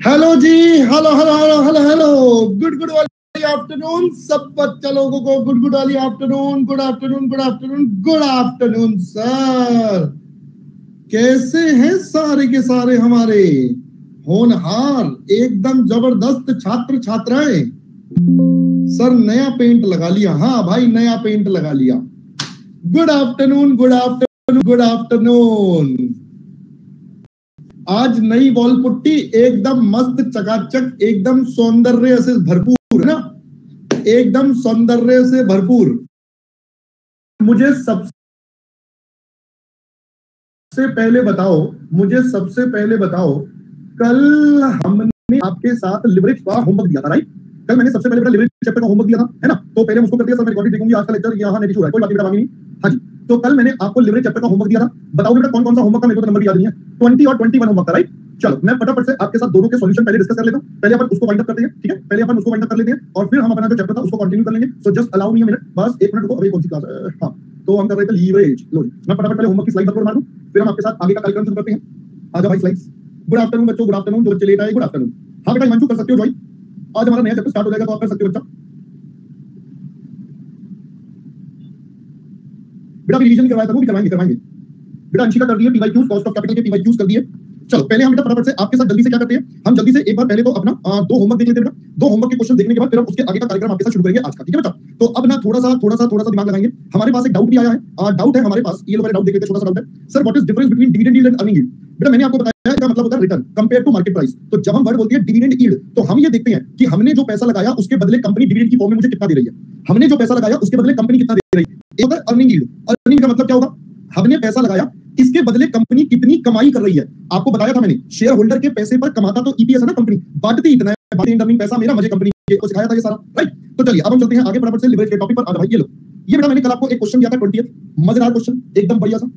Hello जी, hello hello hello hello hello, good good वाली afternoon सब बच्चा लोगों को। गुड गुड वाली afternoon, good afternoon, good afternoon, good afternoon sir. कैसे हैं सारे के सारे हमारे होनहार एकदम जबरदस्त छात्र छात्राएं? सर नया पेंट लगा लिया, हाँ भाई नया पेंट लगा लिया। Good afternoon, good afternoon, good afternoon. आज नई वॉल पुट्टी एकदम मस्त चकाचक, एकदम सौंदर्य से भरपूर है ना, एकदम सौंदर्य से भरपूर। मुझे सबसे पहले बताओ, कल हमने आपके साथ लिवरेज का होमवर्क दिया था, राइट? कल मैंने सबसे पहले लिवरेज चैप्टर का होमवर्क दिया था, है ना? तो पहले हम उसको कर दिया, सर मैं रिकॉर्डिंग देखूंगी, आज का लेक्चर यहाँ नहीं छूटा है, कोई बात नहीं, हाँ जी। तो कल मैंने आपको लिवरेज चैप्टर का होमवर्क दिया था। बताओगे बेटा कौन कौन सा होमवर्क था? मेरे को तो नंबर याद नहीं है। 20 और 21 होमवर्क था, राइट? चलो मैं फटाफट से आपके साथ दोनों के सॉल्यूशन पहले डिस्कस कर लेता हूं। पहले अपन उसको वाइंड अप करते हैं, ठीक है? पहले अपन उसको वाइंड अप कर लेते हैं और फिर हम अपना जो चैप्टर था उसको कंटिन्यू कर लेंगे। So just allow me a minute, बस एक मिनट रुको। अभी कौन सी क्लास है? हां, तो हम कर रहे थे लीवरेज। लो मैं फटाफट पहले होमवर्क की स्लाइड अपलोड मार दूं, फिर हम आपके साथ आगे का कार्यक्रम शुरू करते हैं। आ जाओ भाई स्लाइड्स। गुड आफ्टरनून बच्चों, गुड आफ्टरनून। जो बच्चे लेट आए गुड आफ्टरनून। हां बेटा हिमांशु कर सकते हो ज्वाइन। आज हमारा नया चैप्टर स्टार्ट हो जाएगा, तो आप कर सकते हो बच्चा। बेटा रिवीजन करवाया था, वो भी करवाएंगे। बेटा अंशिका कर दिए पीवाईक्यूज, कॉस्ट ऑफ कैपिटल के पीवाईक्यूज कर दिए। चलो पहले हम बेटा फटाफट से आपके साथ जल्दी से क्या करते हैं, हम जल्दी से एक बार पहले तो अपना दो होमवर्क देख लेते हैं बेटा। दो होमवर्क के क्वेश्चन देखने के बाद फिर हम उसके आगे का कार्यक्रम आपके साथ शुरू करेंगे आज का, ठीक है बेटा? तो अब ना थोड़ा सा दिमाग लगाएंगे। हमारे पास एक डाउट भी आया है, डाउट है हमारे पास, ये लो वाले डाउट देख लेते हैं। छोटा सा डाउट है sir, what is difference between dividend yield and earning yield? बेटा मैंने आपको बताया इसका मतलब होता है return compare to market price. तो जब हम वर्ड बोलते हैं डिविडेंड यील्ड, तो हम ये देखते हैं कि हमने जो पैसा लगाया उसके बदले कंपनी डिविडेंड की फॉर्म में मुझे कितना दे रही है। हमने जो पैसा लगाया उसके बदले कंपनी कितना दे रही है। एक होता है अर्निंग यील्ड। अर्निंग का मतलब क्या होगा? हमने पैसा लगाया, इसके बदले कंपनी कितनी कमाई कर रही है। आपको बताया था मैंने, शेयर होल्डर के पैसे पर कमाता तो ईपीएस है ना, कंपनी बांटती इतना है, अर्निंग पैसा मेरा, मुझे कंपनी को सिखाया था ये सारा, राइट? तो चलिए अब हम चलते हैं आगे फटाफट से लिवरेज के टॉपिक पर। आ भाई ये लो, ये बेटा मैंने कल आपको एक क्वेश्चन दिया था 20th, मजेदार क्वेश्चन एकदम बढ़िया सा।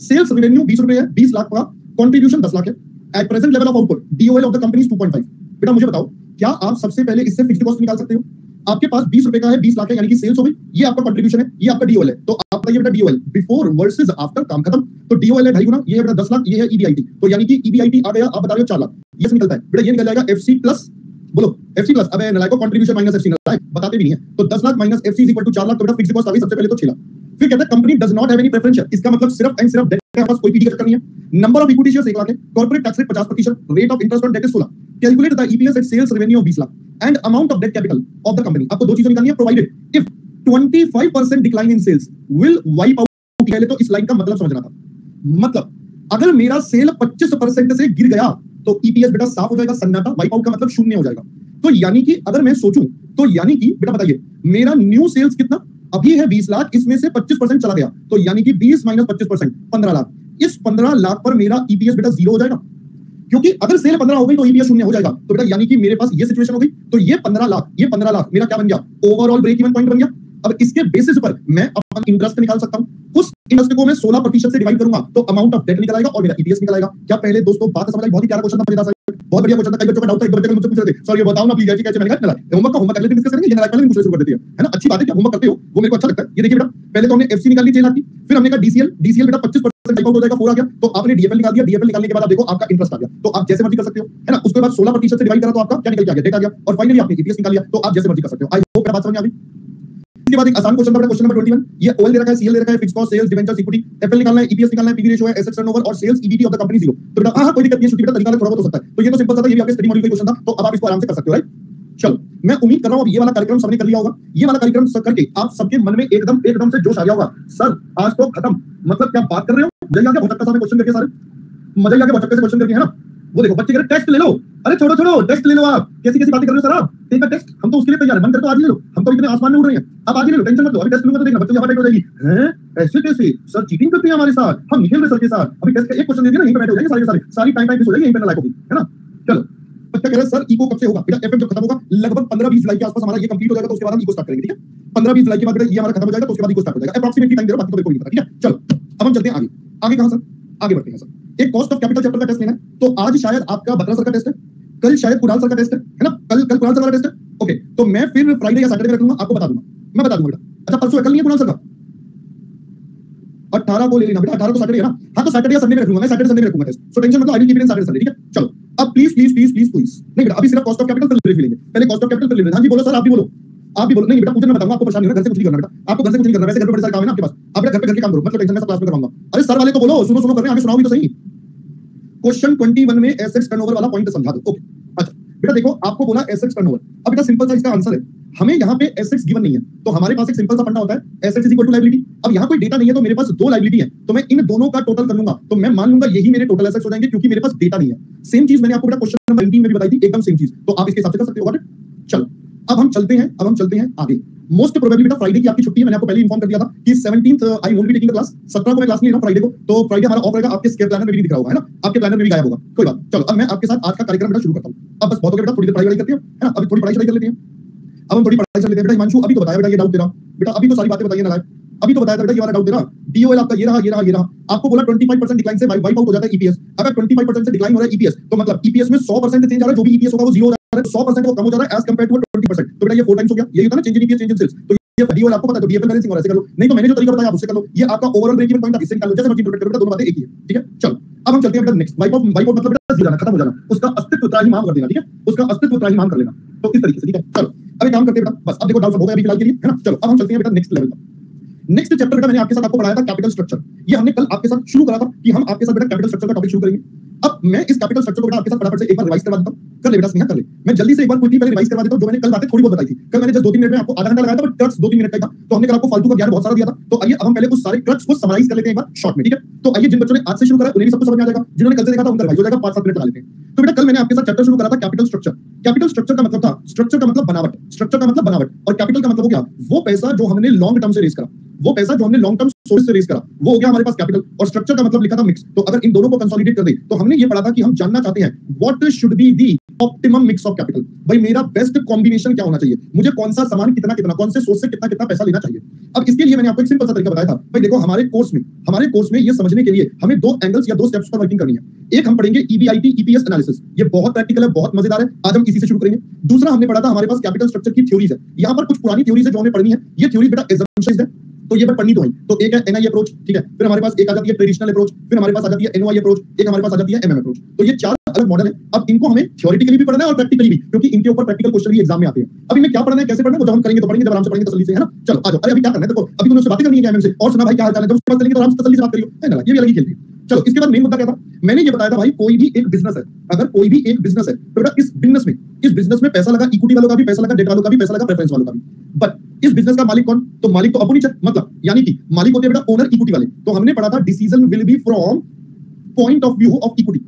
सेल्स रेवेन्यू 20 रुपए है, 20 लाख का, कंट्रीब्यूशन 10 लाख है। At present level of output DOL of the company is 2.5। बेटा मुझे बताओ, क्या आप सबसे पहले इससे फिक्स्ड कॉस्ट निकाल सकते हो? आपके पास 20 रुपए का है, 20 लाख है, यानी कि सेल्स हो गई, ये आपका कंट्रीब्यूशन है, ये आपका डीओएल है। तो आप बताइए बेटा डीओएल बिफोर वर्सेस आफ्टर, काम खत्म। तो डीओएल है 2.5 गुना, ये है बेटा 10 लाख, ये है ईबीआईटी। तो यानी कि ईबीआईटी आ गया, आप बता रहे हो 4 लाख, ये निकलता है बेटा, ये निकल जाएगा एफसी प्लस, बोलो एफसी प्लस, अबे नालायको कंट्रीब्यूशन माइनस एफसी नलायक, बताते भी नहीं है। तो 10 lakh minus FC is equal to 4 lakh. तो बेटा फिक्स्ड कॉस्ट आ गई सबसे पहले तो 6 लाख। फिर कहता है company does not have any preference share, इसका मतलब सिर्फ एंड सिर्फ डेट के पास कोई पीडी का चक्कर नहीं है। Number of equity shares 1 lakh है, corporate tax rate 50%, rate of interest on debt is 16। Calculate the EPS at sales revenue of 20 lakh and amount of debt capital of the company. आपको दो चीजें निकालनी है, provided if 25% decline in sales will wipe out. पहले तो इस line का मतलब समझना था, मतलब अगर मेरा सेल 25% से गिर गया तो ईपीएस बेटा साफ हो जाएगा, सन्नाटा, वाइप आउट का मतलब शून्य हो जाएगा। तो यानी कि अगर मैं सोचूं तो यानी कि बेटा बताइए मेरा न्यू सेल्स कितना अभी है 20 लाख, इसमें से 25% चला गया, तो यानी कि 20 माइनस 25% 15 लाख। इस 15 लाख पर मेरा ईपीएस बेटा 0 हो जाएगा, क्योंकि अगर सेल 15 हो गई तो ईपीएस 0 हो जाएगा। तो बेटा यानी कि मेरे पास ये सिचुएशन हो गई। तो ये 15 लाख मेरा क्या बन गया? ओवरऑल ब्रेक इवन पॉइंट बन गया। अब इसके बेसिस पर मैं अपना इंटरेस्ट निकाल सकता हूं। उस इंटरेस्ट को मैं 16% से डिवाइड करूंगा तो अमाउंट ऑफ डेट निकल आएगा और मेरा ईपीएस निकल आएगा। क्या पहले दोस्तों बात समझ आई? बहुत ही प्यारा क्वेश्चन था, मजेदार सा, बहुत बढ़िया क्वेश्चन था। कई बच्चों का डाउट था, एक बच्चे ने मुझसे पूछ रहे थे सर ये बताओ ना प्लीज कैसे। मैंने कहा होमवर्क का होमवर्क अगले दिन डिस्कस करेंगे, ये नालायक पहले पूछना शुरू कर देते हैं, है ना? अच्छी बात है कि होमवर्क करते हो, वो मेरे को अच्छा लगता है। ये देखिए बेटा, पहले तो हमने एफसी निकाल ली 6 लाख की, फिर हमने कहा डीसीएल बेटा 25% हो जाएगा, 4 आ गया। तो आपने डीएफएल निकाल दिया, डीएफएल निकालने के बाद आप देखो आपका इंटरेस्ट आ गया। तो आप जैसे मर्जी कर सकते हो, है ना? उसके बाद 16% से डिवाइड करा तो आपका क्या निकल के आ गया? डेट आ गया। और फाइनली आपने ईपीएस निकाल लिया। तो आप जैसे मर्जी कर सकते हो। आई होप बात समझ आ गई। इसके बाद एक आसान क्वेश्चन था, क्वेश्चन नंबर 21। ये ओएल दे रखा है, सीएल दे रखा है, fixed cost, sales, debentures, equity, FL निकालना है, ईपीएस निकालना है, पीवी रेशियो है, एसेट्स टर्नओवर और sales EBT of the company 0। तो बेटा हां कोई दिक्कत नहीं है, बेटा तरीका थोड़ा बहुत हो सकता है। तो ये तो सिंपल सा था, ये भी आपके स्टडी मॉड्यूल का क्वेश्चन था, तो अब आप इसको आराम से कर सकते हो, राइट? चलो मैं उम्मीद कर रहा हूं अब ये वाला कार्यक्रम सबने कर लिया होगा। ये वाला कार्यक्रम सब करके आप सबके मन में एकदम से जोश आ गया होगा। सर आज तो खत्म, मतलब क्या बात कर रहे हो, मजा आ गया बहुत अच्छा सा क्वेश्चन करके, सारे मजा आ गया बहुत अच्छे से क्वेश्चन करके, है ना? वो देखो बच्चे कह रहे टेस्ट ले लो। अरे छोड़ो टेस्ट ले लो। आप कैसी बातें कर रहे हो सर? आप टेक अ टेस्ट, हम तो उसके लिए तैयार है, मन करे तो आज ले लो। हम तो इतने आसमान में उड़ रहे हैं, आप आज ले लो, टेंशन मत लो। अभी टेस्ट लूंगा तो देखना बच्चों की हवा टाइट हो जाएगी। हैं ऐसे कैसे सर चीटिंग करते हैं हमारे साथ, हम निकल रहे सर के साथ। अभी टेस्ट का एक क्वेश्चन दे दिया ना, यहीं पे बैठे हो जाएंगे सारी टाइम हो जाएगी, यहीं पे लाइक होगी, है ना? चलो बच्चा कह रहा है सर इको कब से होगा? बेटा एफएम जब खत्म होगा लगभग 15-20 जुलाई के आसपास हमारा ये कंप्लीट हो जाएगा, तो उसके बाद हम इको स्टार्ट करेंगे, ठीक है? 15-20 जुलाई के बाद ये हमारा खत्म हो जाएगा, तो उसके बाद इको स्टार्ट हो जाएगा। एप्रोक्सीमेटली टाइम दे रहा हूं, बाकी तो कोई नहीं पता, ठीक है? चलो अब हम चलते हैं आगे कहां सर? आगे बढ़ते हैं सर। एक कॉस्ट ऑफ कैपिटल चैप्टर का टेस्ट लेना है। तो आज शायद आपका बत्रा सर का टेस्ट है, कल शायद कुणाल सर का टेस्ट है ना? कल कुणाल सर का टेस्ट है, ओके। तो मैं फिर फ्राइडे या सैटरडे में रख लूंगा, आपको बता दूंगा, मैं बता दूंगा बेटा। अच्छा परसों कल नहीं है कुणाल सर का? 18 को ले लेना बेटा, 18 को सैटरडे है ना? हाँ तो सैटरडे या संडे में रखूंगा मैं, सैटरडे संडे में रखूंगा टेस्ट। सो टेंशन मतलब I will keep it in Saturday Sunday, ठीक है? चलो अब please please please please please नहीं बेटा, अभी सिर्फ कॉस्ट ऑफ कैपिटल फिर लेंगे, पहले कॉस्ट ऑफ कैपिटल फिर लेंगे। हाँ जी बोलो सर, आप भी बोलो, आप भी बोलो। नहीं बेटा मुझे मैं बताऊंगा, आपको परेशान नहीं होना, घर से कुछ नहीं करना बेटा, आपको घर से कुछ नहीं करना, वैसे घर पे बड़े सारे काम है ना आपके पास, आप बेटा घर पे घर के काम करो, मतलब टेंशन में सब क्लास में करवाऊंगा। अरे सर वाले को बोलो, सुनो सुनो कर रहे हैं, आगे सुनाओ भी तो सही। क्वेश्चन 21 में एसेट्स टर्नओवर वाला पॉइंट समझा दो। ओके अच्छा बेटा देखो, आपको बोला एसेट्स टर्नओवर, अब बेटा सिंपल सा इसका आंसर है, हमें यहाँ पे एसेट्स गिवन नहीं है, तो हमारे पास एक सिंपल सा फंडा होता है, assets is equal to liability. अब यहाँ कोई डेटा नहीं है, तो मेरे पास दो लायबिलिटी है, तो मैं इन दोनों का टोटल कर लूंगा, तो मैं मान लूंगा यही मेरे टोटल एसेट्स हो जाएंगे, क्योंकि मेरे पास डेटा नहीं है। सेम चीज मैंने आपको बेटा क्वेश्चन नंबर 19 में भी बताई थी, एकदम सेम चीज, तो आप इसके हिसाब से कर सकते हो। चलो अब हम चलते हैं आगे। मोस्ट प्रोबेबली बेटा फ्राइडे की आपकी छुट्टी है, मैंने आपको पहले इन्फॉर्म कर दिया था कि 17th I won't be taking the class, 17 को मैं क्लास नहीं ले रहा फ्राइडे को, तो फ्राइडे हमारा ऑफ रहेगा, आपके स्केयर प्लानर में भी दिख रहा होगा, है ना, आपके प्लानर में भी गायब होगा, कोई बात। चलो अब मैं आपके साथ आज का कार्यक्रम बेटा शुरू करता हूं। अब बस बहुत हो गया बेटा, थोड़ी देर पढ़ाई करते हैं, है ना, अभी थोड़ी पढ़ाई कर लेते हैं, अब हम थोड़ी पढ़ाई कर लेते हैं। बेटा हिमांशु अभी तो बताया बेटा, ये डाउट तेरा बेटा, अभी तो सारी बातें बताइए ना, अभी तो बताया था बेटा ये वाला डाउट तेरा, डीओएल आपका ये रहा, आपको बोला 25% डिक्लाइन से वाइप आउट हो जाता है ईपीएस। अगर 25% से डिक्लाइन हो रहा है ईपीएस, तो मतलब ईपीएस में 100% चेंज आ रहा है, जो भी ईपीएस होगा वो 0 हो जा रहा है, 100% वो कम हो जा रहा है एज कंपेयर टू 20%, तो बेटा ये 4 टाइम्स हो गया, यही होता है ना change in EPS change in sales. तो ये डीओएल आपको पता है, तो डीएफएल बैलेंसिंग और ऐसे कर लो, नहीं तो मैंने जो तरीका बताया आप उससे कर लो, ये आपका ओवरऑल ब्रेक इवन पॉइंट आप इससे निकाल लो, जैसे मर्जी इंटरप्रेट करो, दोनों बातें एक ही है, ठीक है। चलो अब हम चलते हैं बेटा नेक्स्ट, वाइप आउट मतलब बेटा जीरो जाना, खत्म हो जाना, उसका अस्तित्व त्राहिमाम कर देना, ठीक है, उसका अस्तित्व त्राहिमाम कर लेना, तो इस तरीके से, ठीक है। चलो अब एक काम करते हैं बेटा, बस अब देखो डाउट सब हो गया अभी फिलहाल के लिए, है ना। चलो अब हम चलते हैं बेटा नेक्स्ट लेवल पर। नेक्स्ट चैप्टर बेटा मैंने आपके साथ आपको पढ़ाया था कैपिटल स्ट्रक्चर, ये हमने कल आपके साथ शुरू करा था कि हम आपके साथ बेटा कैपिटल स्ट्रक्चर का टॉपिक शुरू करेंगे। अब मैं इस कैपिटल स्ट्रक्चर को बेटा आपके साथ फटाफट से एक बार रिवाइज करवा देता हूं, कर ले बेटा स्नेहा कर ले, मैं जल्दी से एक बार क्विकली पहले रिवाइज करवा देता हूं, जो मैंने कल बातें थोड़ी बहुत बताई थी। कल मैंने जस्ट 2-3 मिनट में आपको आधा घंटा लगाया था, बट क्रक्स 2-3 मिनट का था, तो हमने कल आपको फालतू का ज्ञान बहुत सारा दिया था। तो आइए अब हम पहले उस सारे क्रक्स को समराइज कर लेते हैं एक बार शॉर्ट में, ठीक है। तो आइए जिन बच्चों ने आज से शुरू करा उन्हें भी सब कुछ समझ में आ जाएगा, जिन्होंने कल से देखा था उनका रिवाइज हो जाएगा, 5-7 मिनट लगा लेते हैं। तो बेटा कल मैंने आपके साथ चैप्टर शुरू करा था कैपिटल स्ट्रक्चर। कैपिटल स्ट्रक्चर का मतलब था, स्ट्रक्चर का मतलब बनावट, स्ट्रक्चर का मतलब बनावट, और कैपिटल का मतलब हो गया वो पैसा जो हमने लॉन्ग टर्म से रेज करा, वो पैसा जो हमने लॉन्ग टर्म सोर्स से रेज करा, वो हो गया हमारे पास कैपिटल। और स्ट्रक्चर का मतलब लिखा था मिक्स, तो अगर इन दोनों को कंसोलिडेट कर दे तो हमने ये पढ़ा था कि हम जानना चाहते हैं what should be the optimum mix of capital, भाई मेरा बेस्ट कॉम्बिनेशन क्या होना चाहिए, मुझे कौन सा सामान कितना कितना, कौन से सोर्स से कितना कितना पैसा लेना चाहिए। अब इसके लिए मैंने आपको एक सिंपल सा तरीका बताया था, भाई देखो हमारे कोर्स में ये समझने के लिए हमें 2 एंगल्स या 2 स्टेप्स पर वर्किंग करनी है। एक हम पढ़ेंगे ईबीआईटी ईपीएस एनालिसिस, ये बहुत प्रैक्टिकल है, बहुत मजेदार है, आज हम इसी से शुरू करेंगे। दूसरा हमने पढ़ा था हमारे पास कैपिटल स्ट्रक्चर की थ्योरीज है, यहाँ पर कुछ पुरानी थ्योरीज है जो हमें पढ़नी है, ये थ्योरीज बेटा assumptions है, तो ये पढ़नी तो है। तो एक है एनआई अप्रोच, ठीक है, फिर हमारे पास एक आ जाती है ट्रेडिशनल अप्रोच, फिर हमारे पास आ जाती है एनओआई अप्रोच, एक हमारे पास आ जाती है एमएम अप्रोच। तो ये 4 अलग मॉडल है। अब इनको हमें थ्योरेटिकली भी पढ़ना है और प्रैक्टिकली भी, क्योंकि इनके ऊपर प्रैक्टिकल क्वेश्चन भी एग्जाम में आते हैं। अभी मैं क्या पढ़ना है कैसे पढ़ना है वो जब हम करेंगे तो पढ़ेंगे, जब आराम से पढ़ेंगे तसल्ली से, है ना। चलो आ जाओ, अरे अभी क्या करना है, देखो अभी तुमने उससे बातें करनी है एमएम से, और सुना भाई क्या हाल चाल है, जब उसके बाद चलेंगे तो आराम से तसल्ली से बात करियो, है ना, ये भी अलग ही खेल है। चलो इसके बाद मेन मुद्दा क्या था, मैंने ये बताया था भाई कोई भी एक बिजनेस है, अगर कोई भी एक बिजनेस है तो बेटा इस बिजनेस में पैसा लगा, इक्विटी वालों का भी पैसा लगा, डेट वालों का भी पैसा लगा, प्रेफरेंस वालों का भी। बट इस बिजनेस का मालिक कौन, तो मालिक तो अपोनिच है, मतलब यानी कि मालिक होते हैं बेटा ओनर इक्विटी वाले। तो हमने पढ़ा था decision will be from point of view of equity,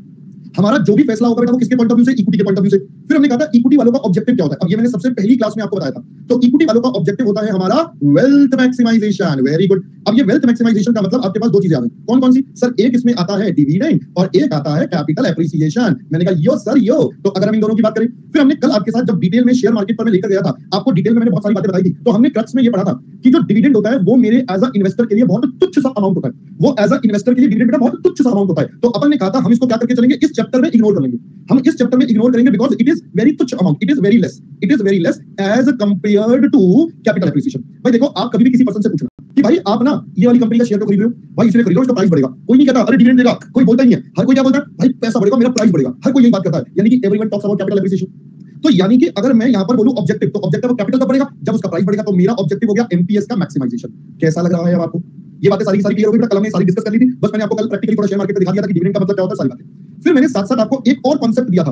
हमारा जो भी फैसला होगा बेटा वो किसके पॉइंट ऑफ व्यू से, इक्विटी के पॉइंट ऑफ व्यू से। फिर हमने कहा था इक्विटी वालों का ऑब्जेक्टिव क्या होता है, अब ये मैंने सबसे पहली क्लास में आपको बताया था। तो इक्विटी वालों का ऑब्जेक्टिव होता है हमारा वेल्थ मैक्सिमाइजेशन, वेरी गुड। अब ये वेल्थ मैक्सिमाइजेशन का मतलब आपके पास 2 चीजें आ गई, कौन कौन सी सर, एक इसमें आता है डिविडेंड और एक आता है कैपिटल एप्रिसिएशन। मैंने कहा यो सर यो, तो अगर हम इन दोनों की बात करें, फिर हमने कल आपके साथ जब डिटेल में शेयर मार्केट पर मैं लेकर गया था, आपको डिटेल में मैंने बहुत सारी बातें बताई थी, तो हमने क्रक्स में ये पढ़ा था कि जो डिविडेंड होता है वो मेरे एज अ इन्वेस्टर के लिए बहुत तुच्छ सा अमाउंट होता है, वो एज अ इन्वेस्टर के लिए डिविडेंड बेटा बहुत तुच्छ सा अमाउंट होता है। तो अपन ने कहा था हम इसको क्या करके चलेंगे, इस चैप्टर में इग्नोर कर लेंगे, हम इस चैप्टर में इग्नोर करेंगे, बिकॉज इट इज वेरी तुच्छ amount, it is very less as compared to capital appreciation. भाई देखो आप कभी भी किसी पर्सन से पूछना कि भाई आप ना ये वाली कंपनी का शेयर को खरीद रहे हो, भाई इसलिए खरीदो इसका प्राइस बढ़ेगा, कोई नहीं कहता अरे डिविडेंड देगा, कोई बोलता ही नहीं है, हर कोई क्या बोलता है भाई पैसा बढ़ेगा मेरा प्राइस बढ़ेगा, हर कोई यही बात करता है, यानी कि everyone talks about capital appreciation. तो यानी कि अगर मैं यहां पर बोलूं ऑब्जेक्टिव, तो ऑब्जेक्टिव कैपिटल का बढ़ेगा जब उसका प्राइस बढ़ेगा, तो मेरा ऑब्जेक्टिव हो गया एमपीएस का मैक्सिमाइजेशन। कैसा लग रहा है आपको, ये बातें सारी क्लियर हो गई, कल हमने सारी डिस्कस कर ली थी, बस मैंने आपको कल प्रैक्टिकली थोड़ा शेयर मार्केट पे दिखा दिया था कि डिविडेंड का मतलब क्या होता है, सारी बातें। फिर मैंने साथ साथ आपको एक और कांसेप्ट दिया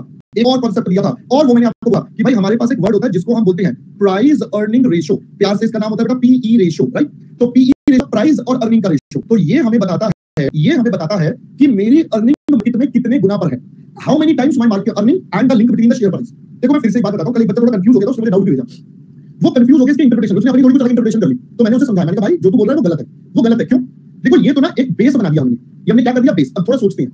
था, और वो मैंने आपको कहा कि भाई हमारे पास एक वर्ड होता है जिसको हम बोलते हैं प्राइस अर्निंग रेशियो, प्यार से इसका नाम होता है बेटा पीई रेशियो, राइट। तो पीई रेशियो प्राइस और अर्निंग का रेशियो, तो ये हमें बताता है कि मेरी अर्निंग मार्केट में कितने गुना पर है, how many times my market earning and the link between the share price. देखो मैं फिर से एक बात बताता हूं, कल एक बच्चा थोड़ा कंफ्यूज हो गया था, उसने मुझे डाउट भी भेजा, वो कंफ्यूज हो गया इसकी इंटरप्रिटेशन, उसने अपनी थोड़ी कुछ अलग इंटरप्रिटेशन कर ली, तो मैंने उसे समझाया, मैंने कहा भाई जो तू बोल रहा है वो गलत है, क्यों। देखो ये तो ना एक बेस बना दिया हमने क्या कर दिया बेस। अब थोड़ा सोचते हैं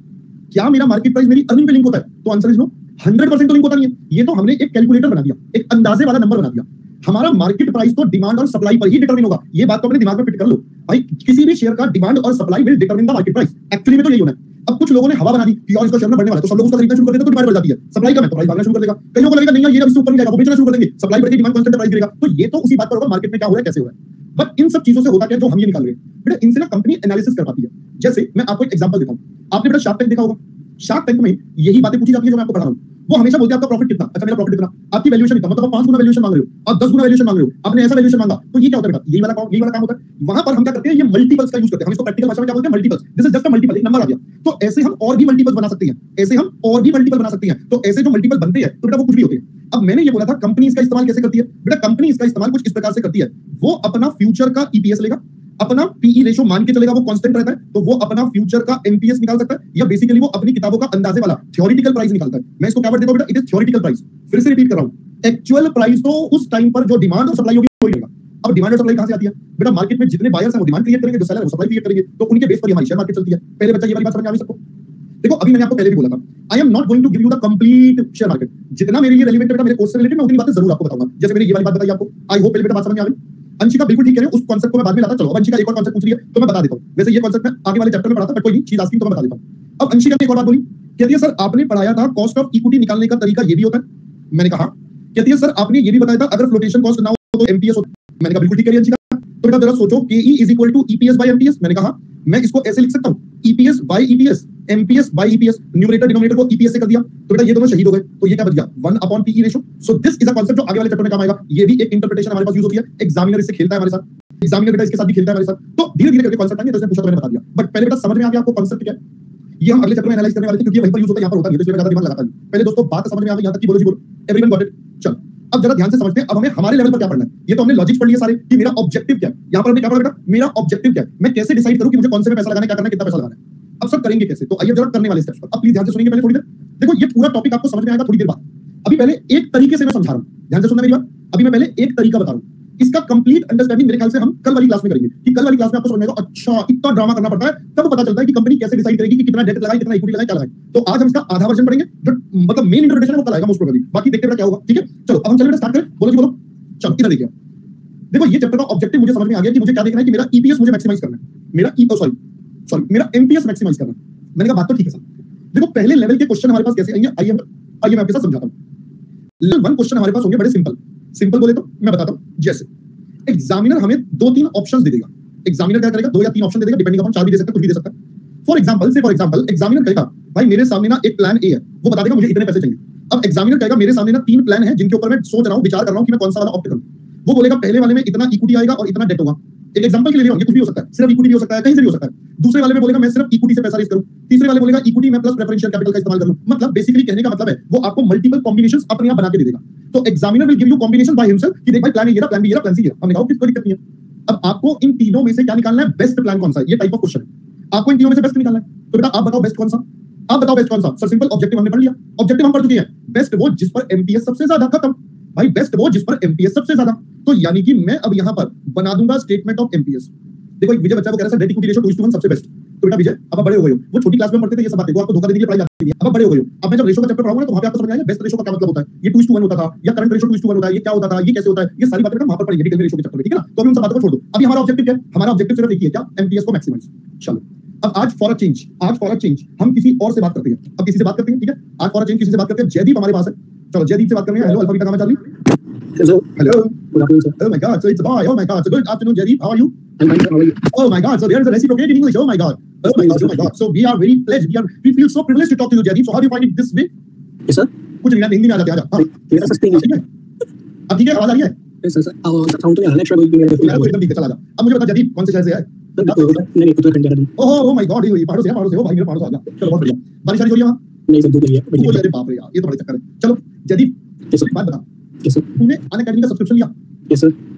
क्या मेरा मार्केट प्राइस मेरी अर्निंग पे लिंक होता है, तो आंसर इज नो, 100% तो लिंक होता नहीं है, ये तो हमने एक कैलकुलेटर बना दिया, एक अंदाजे वाला नंबर बना दिया। हमारा मार्केट प्राइस तो डिमांड और सप्लाई पर ही डिटरमिन होगा, ये बात तो अपने दिमाग में फिट कर लो भाई, किसी भी शेयर का डिमांड और supply will determine the market price, actually में तो यही होना है। अब कुछ लोगों ने हवा बना दी कि और इसका शेयर बढ़ने वाला है, तो सब लोग उसका खरीदना शुरू कर देते हैं, तो डिमांड बढ़ जाती है, सप्लाई कम है तो प्राइस बढ़ना शुरू कर देगा, कईयों को लगेगा नहीं यार ये इससे ऊपर नहीं जाएगा, वो बेचना शुरू कर देंगे, सप्लाई बढ़ेगी डिमांड कांस्टेंट प्राइस गिरेगा, तो ये तो उसी बात पर होगा मार्केट में क्या हो रहा है कैसे हो रहा है। बट इन सब चीजों से होता क्या जो हम ये निकाल रहे हैं बेटा, इनसे ना कंपनी एनालिसिस कर पाती है। जैसे मैं आपको एक एग्जांपल देता हूं, आपने बेटा शार्क टैंक देखा होगा, शार्क टैंक में यही बातें पूछी जाती है जो मैं आपको पढ़ा रहा हूँ। वो हमेशा बोलते हैं आपका प्रॉफिट कितना, अच्छा मेरा प्रॉफिट कितना, आपकी वैल्यूएशन कितना, मतलब आप 5 गुना वैल्यूएशन मांग रहे हो और 10 गुना वैल्यूएशन मांग रहे हो, आपने ऐसा वैल्यूएशन मांगा, तो ये क्या होता है बेटा, यही वाला काम होता है। वहां पर हम क्या करते हैं, ये मल्टीपल्स का यूज करते हैं, हम इसको प्रैक्टिकल भाषा में क्या बोलते हैं, multiples. This is just a multiple, एक नंबर आ गया, तो ऐसे हम और भी मल्टीपल्स बना सकते हैं, ऐसे हम और भी मल्टीपल बना सकते हैं। तो ऐसे जो मल्टीपल बनते हैं तो बेटा वो कुछ भी होते हैं। अब मैंने ये बोला था कंपनी इसका इस्तेमाल कैसे करती है, बेटा कंपनी इसका इस्तेमाल कुछ इस प्रकार से करती है, वो अपना फ्यूचर का ईपीएस लेगा, अपना पीई रेशो मान के चलेगा, वो कांस्टेंट रहता है, तो वो अपना फ्यूचर का एनपीएस निकाल सकता है, या बेसिकली वो अपनी किताबों का अंदाजे वाला थ्योरेटिकल प्राइस निकालता है। मैं इसको क्या वर्ड देता हूं बेटा, इट इज थ्योरेटिकल प्राइस। फिर से रिपीट कर रहा हूं, एक्चुअल प्राइस तो उस टाइम पर जो डिमांड और सप्लाई होगी वही होगा। अब डिमांड और सप्लाई कहां से आती है बेटा, मार्केट में जितने बायर्स हैं वो डिमांड क्रिएट करेंगे, जो सेलर है वो सप्लाई क्रिएट करेंगे, तो उनके बेस पर हमारी शेयर मार्केट चलती है। पहले बच्चा ये वाली बात समझ में आ गई सबको। देखो अभी मैंने आपको पहले भी बोला था, I am not going to give you the complete share market, जितना मेरे लिए रेलेवेंट है बेटा, मेरे कोर्स से रिलेटेड, मैं उतनी बातें जरूर आपको बताऊंगा। जैसे मैंने ये वाली बात बताई आपको, आई होप पहले बेटा बात समझ में आ गई। अंशिका बिल्कुल ठीक कह रहे हो, उस कांसेप्ट को मैं बाद में लाता। चलो अब अंशिका एक और कांसेप्ट पूछ रही है तो मैं बता देता हूं। वैसे ये कांसेप्ट मैं आगे वाले चैप्टर में पढ़ा था, बट कोई नहीं, चीज आस्किंग तो मैं बता देता हूं। अब अंशिका ने एक और बात बोली, कहती है सर आपने पढ़ाया था कॉस्ट ऑफ इक्विटी निकालने का तरीका ये भी होता है। मैंने कहा, कहती है सर आपने ये भी बताया था अगर फ्लोटेशन कॉस्ट ना हो तो एमपीएस होता है। मैंने कहा बिल्कुल ठीक कह रही है अंशिका। तो बेटा जरा सोचो, KE is equal to EPS by MPS. मैंने कहा मैं इसको ऐसे लिख सकता हूं, EPS by EPS, MPS by EPS, numerator denominator को ईपीएस से कर दिया, तो बेटा ये दोनों शहीद हो गए, तो ये क्या बच गया, one by PE ratio. So this is a concept जो आगे वाले चैप्टर में काम आएगा। ये भी एक इंटरप्रिटेशन हमारे पास यूज होती है, एग्जामिनर इससे खेलता है हमारे साथ, एग्जामिनर बेटा इसके साथ भी खेलता है हमारे साथ। तो धीरे धीरे करके कांसेप्ट आएंगे, जैसे पूछा तो मैंने बता दिया, बट पहले बेटा समझ में आ गया आपको कांसेप्ट क्या है। ये हम अगले चैप्टर में एनालाइज करने वाले थे, क्योंकि वहीं पर यूज होता है, यहाँ पर होता नहीं है, तो इसलिए मैं ज्यादा दिमाग लगाता नहीं। पहले दोस्तों बात समझ में आ गई, यहाँ तक की बोलो जी बोलो, एवरीवन गॉट इट। चल अब जरा ध्यान से समझते हैं, अब हमें हमारे लेवल पर क्या पढ़ना है। ये तो हमने लॉजिक्स पढ़ लिया सारे कि मेरा ऑब्जेक्टिव क्या है, यहाँ पर हमने क्या पढ़ा बेटा, मेरा ऑब्जेक्टिव क्या है, मैं कैसे डिसाइड करूं कि मुझे कौन से में पैसा लगाना है, क्या करना है, कितना पैसा लगाना है। अब सब करेंगे कैसे, तो आइए जरा करने वाले स्टेप्स पर। अब प्लीज ध्यान से सुनिए पहले थोड़ी देर। देखो ये पूरा टॉपिक आपको समझ में आएगा थोड़ी देर बाद। अभी पहले एक तरीके से मैं समझा रहा हूं, ध्यान से सुनना मेरी बात। अभी मैं पहले एक तरीका बता रहा हूं, इसका कंप्लीट अंडरस्टैंडिंग मेरे ख्याल से हम कल वाली क्लास में करेंगे, कि कल वाली क्लास में आपको समझ में आएगा अच्छा इतना ड्रामा करना पड़ता है, तब पता चलता है कि कंपनी कैसे डिसाइड करेगी कि कितना डेट लगाए, कितना इक्विटी लगाए, क्या लगाए। तो आज हम इसका आधा वर्जन पढ़ेंगे, जो मतलब मेन इंट्रोडक्शन है वो कल आएगा मोस्ट प्रोबेबली, बाकी देखते हैं क्या होगा। ठीक है चलो अब हम चलिए स्टार्ट करें, बोलो जी बोलो। चलो इधर देखिए, देखो ये चैप्टर का ऑब्जेक्टिव मुझे समझ में आ गया कि मुझे क्या देखना है, कि मेरा ईपीएस मुझे मैक्सिमाइज करना है, मेरा सॉरी मेरा एमपीएस मैक्सिमाइज करना है। मैंने कहा बात तो ठीक है सर। देखो पहले लेवल के क्वेश्चन हमारे पास कैसे आएंगे, आइए मैं आपके साथ समझाता हूं। लेवल 1 क्वेश्चन हमारे पास होंगे बड़े सिंपल बोले तो मैं बताता हूं। जैसे एग्जामिनर हमें 2-3 ऑप्शंस दे देगा। एग्जामिनर क्या करेगा, 2 या 3 ऑप्शन दे देगा, डिपेंडिंग अपॉन 4 भी दे सकता है, कुछ भी दे सकता है। फॉर एग्जांपल एग्जामिनर कहेगा भाई मेरे सामने ना एक प्लान ए है, वो बता देगा मुझे इतने पैसे चाहिए। अब एग्जामिनर कहेगा मेरे सामने ना 3 प्लान है जिनके ऊपर मैं सोच रहा हूं, विचार कर रहा हूं कि मैं कौन सा वाला ऑप्ट करूं। वो बोलेगा पहले वाले में इतना इक्विटी आएगा और इतना डेट होगा। एक एग्जांपल के लिए ये कुछ भी हो सकता है, सिर्फ इक्विटी भी हो सकता है, कहीं से भी हो सकता है। दूसरे वाले में बोलेगा मैं सिर्फ इक्विटी से पैसा रेज करूं। तीसरे वाले बोलेगा इक्विटी में प्लस प्रेफरेंशियल कैपिटल का इस्तेमाल करूं। मतलब बेसिकली कहने का मतलब है वो आपको मल्टीपल कॉम्बिनेशंस अपने आप बना के दे देगा। तो examiner will give you combination by himself कि देख भाई प्लान ए ये रहा, प्लान बी ये रहा, प्लान सी ये रहा। हमने कहा कोई दिक्कत नहीं है। अब आपको इन तीनों में से क्या निकालना है, बेस्ट प्लान कौन सा है, ये टाइप ऑफ क्वेश्चन है। आपको इन तीनों में से बेस्ट निकालना है, तो बेटा आप बताओ बेस्ट कौन सा, आप बताओ बेस्ट कौन सा। सर सिंपल, ऑब्जेक्टिव हमने पढ़ लिया, ऑब्जेक्टिव हम पढ़ चुके हैं। बेस्ट वो जिस पर एमपीएस सबसे ज्यादा, खत्म भाई। बेस्ट वो जिस पर एमपीएस सबसे ज्यादा, तो यानी कि मैं अब यहां पर बना दूंगा स्टेटमेंट ऑफ एमपीएस। देखो एक विजय बच्चा को कह रहा है डेट इक्विटी रेशो 2:1 सबसे बेस्ट। तो बेटा विजय अब बड़े हो गए हो, वो छोटी क्लास में पढ़ते थे ये सब बातें, वो आपको धोखा देने के लिए पढ़ाई जाती है। अब बड़े हो गए हो, अब मैं जब रेशो का चैप्टर पढ़ाऊंगा तो वहां पे आपको समझ आएगा बेस्ट रेशो का क्या मतलब होता है। ये 2:1 होता था, या करंट रेशो 2:1 होता है, ये क्या होता था, ये कैसे होता है, ये सारी बातें वहां पर पढ़ेंगे डिटेल में रेशो के चैप्टर में, ठीक है ना। तो अभी उन सब बातों को छोड़ दो। अभी हमारा ऑब्जेक्टिव क्या है, हमारा ऑब्जेक्टिव सिर्फ एक ही है, क्या, एमपीएस को मैक्सिमाइज। चलो अब आज फॉर अ चेंज हम किसी और से बात करते हैं। अब किसी से बात करते हैं, ठीक है, आज फॉर अ चेंज किसी से बात करते हैं। जयदीप हमारे पास है, चलो जयदीप से बात करनी है। Hello alpha beta gamma Charlie. Hello. Good afternoon, sir. Oh my God, so it's a boy. Oh my God, so good afternoon, Jaydeep. How are you? I'm fine, how are you? Oh my God, so there is a reciprocate in English. Oh my God. Oh my God, oh my God. So we are very pledged. We feel so privileged to talk to you, Jaydeep. So how do you find it this way? Yes, sir. कुछ नहीं, हिंदी में आ जाते हैं, आ जा। Yes, sir. Speaking. अब ठीक है, आवाज आ रही है? Yes, sir. साउंड तो यहाँ नेचुरल भी मेरे यार एकदम ठीक है, चला जा। अब मुझे बता जयदीप कौन से शहर से है? नहीं Uttarakhand Dehradun. Oh my God, ये पहाड़ों से है, पहाड़ों से हो भाई, मेरे पहाड़ों से आ गया। चलो बहुत बढ़िया। बारिश आ रही हो रही है वहाँ? नहीं सर, दूध नहीं है। अरे बाप रे यार, ये तो बड़ा चक्कर है। चलो जयदीप, Yes, sir. बात बता, Yes, sir. तूने अनअकैडमी का सब्सक्रिप्शन लिया? Yes, sir.